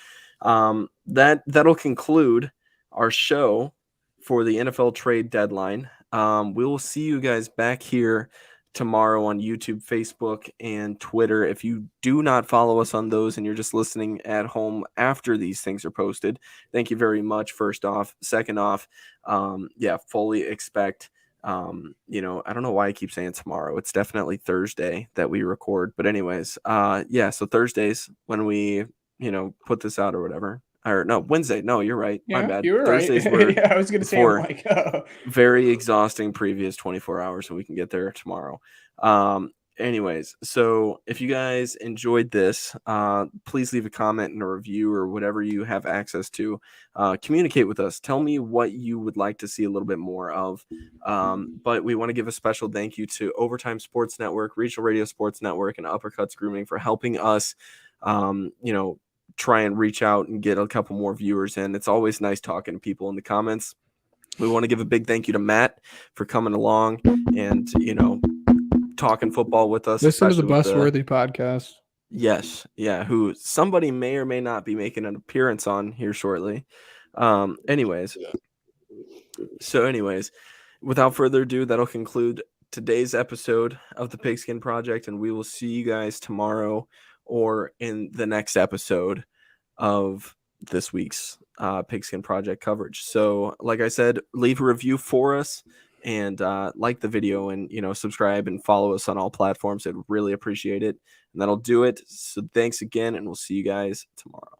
that'll conclude our show for the NFL trade deadline. We will see you guys back here tomorrow on YouTube, Facebook, and Twitter. If you do not follow us on those and you're just listening at home after these things are posted, thank you very much. First off, second off, fully expect, I don't know why I keep saying tomorrow. It's definitely Thursday that we record, but anyways, so Thursdays when we, put this out or whatever. Or no, Wednesday. No, you're right. Yeah, my bad. You were Thursdays right. I was going to say, very exhausting previous 24 hours, and we can get there tomorrow. Anyways, so if you guys enjoyed this, please leave a comment and a review or whatever you have access to. Communicate with us. Tell me what you would like to see a little bit more of. But we want to give a special thank you to Overtime Sports Network, Regional Radio Sports Network, and Uppercuts Grooming for helping us, try and reach out and get a couple more viewers in. It's always nice talking to people in the comments. We want to give a big thank you to Matt for coming along and, talking football with us. Listen to the Busworthy podcast. Yes. Yeah. Who somebody may or may not be making an appearance on here shortly. Anyways, without further ado, that'll conclude today's episode of the Pigskin Project, and we will see you guys tomorrow or in the next episode of this week's Pigskin Project coverage. So like I said, leave a review for us and like the video and, subscribe and follow us on all platforms. I'd really appreciate it. And that'll do it. So thanks again, and we'll see you guys tomorrow.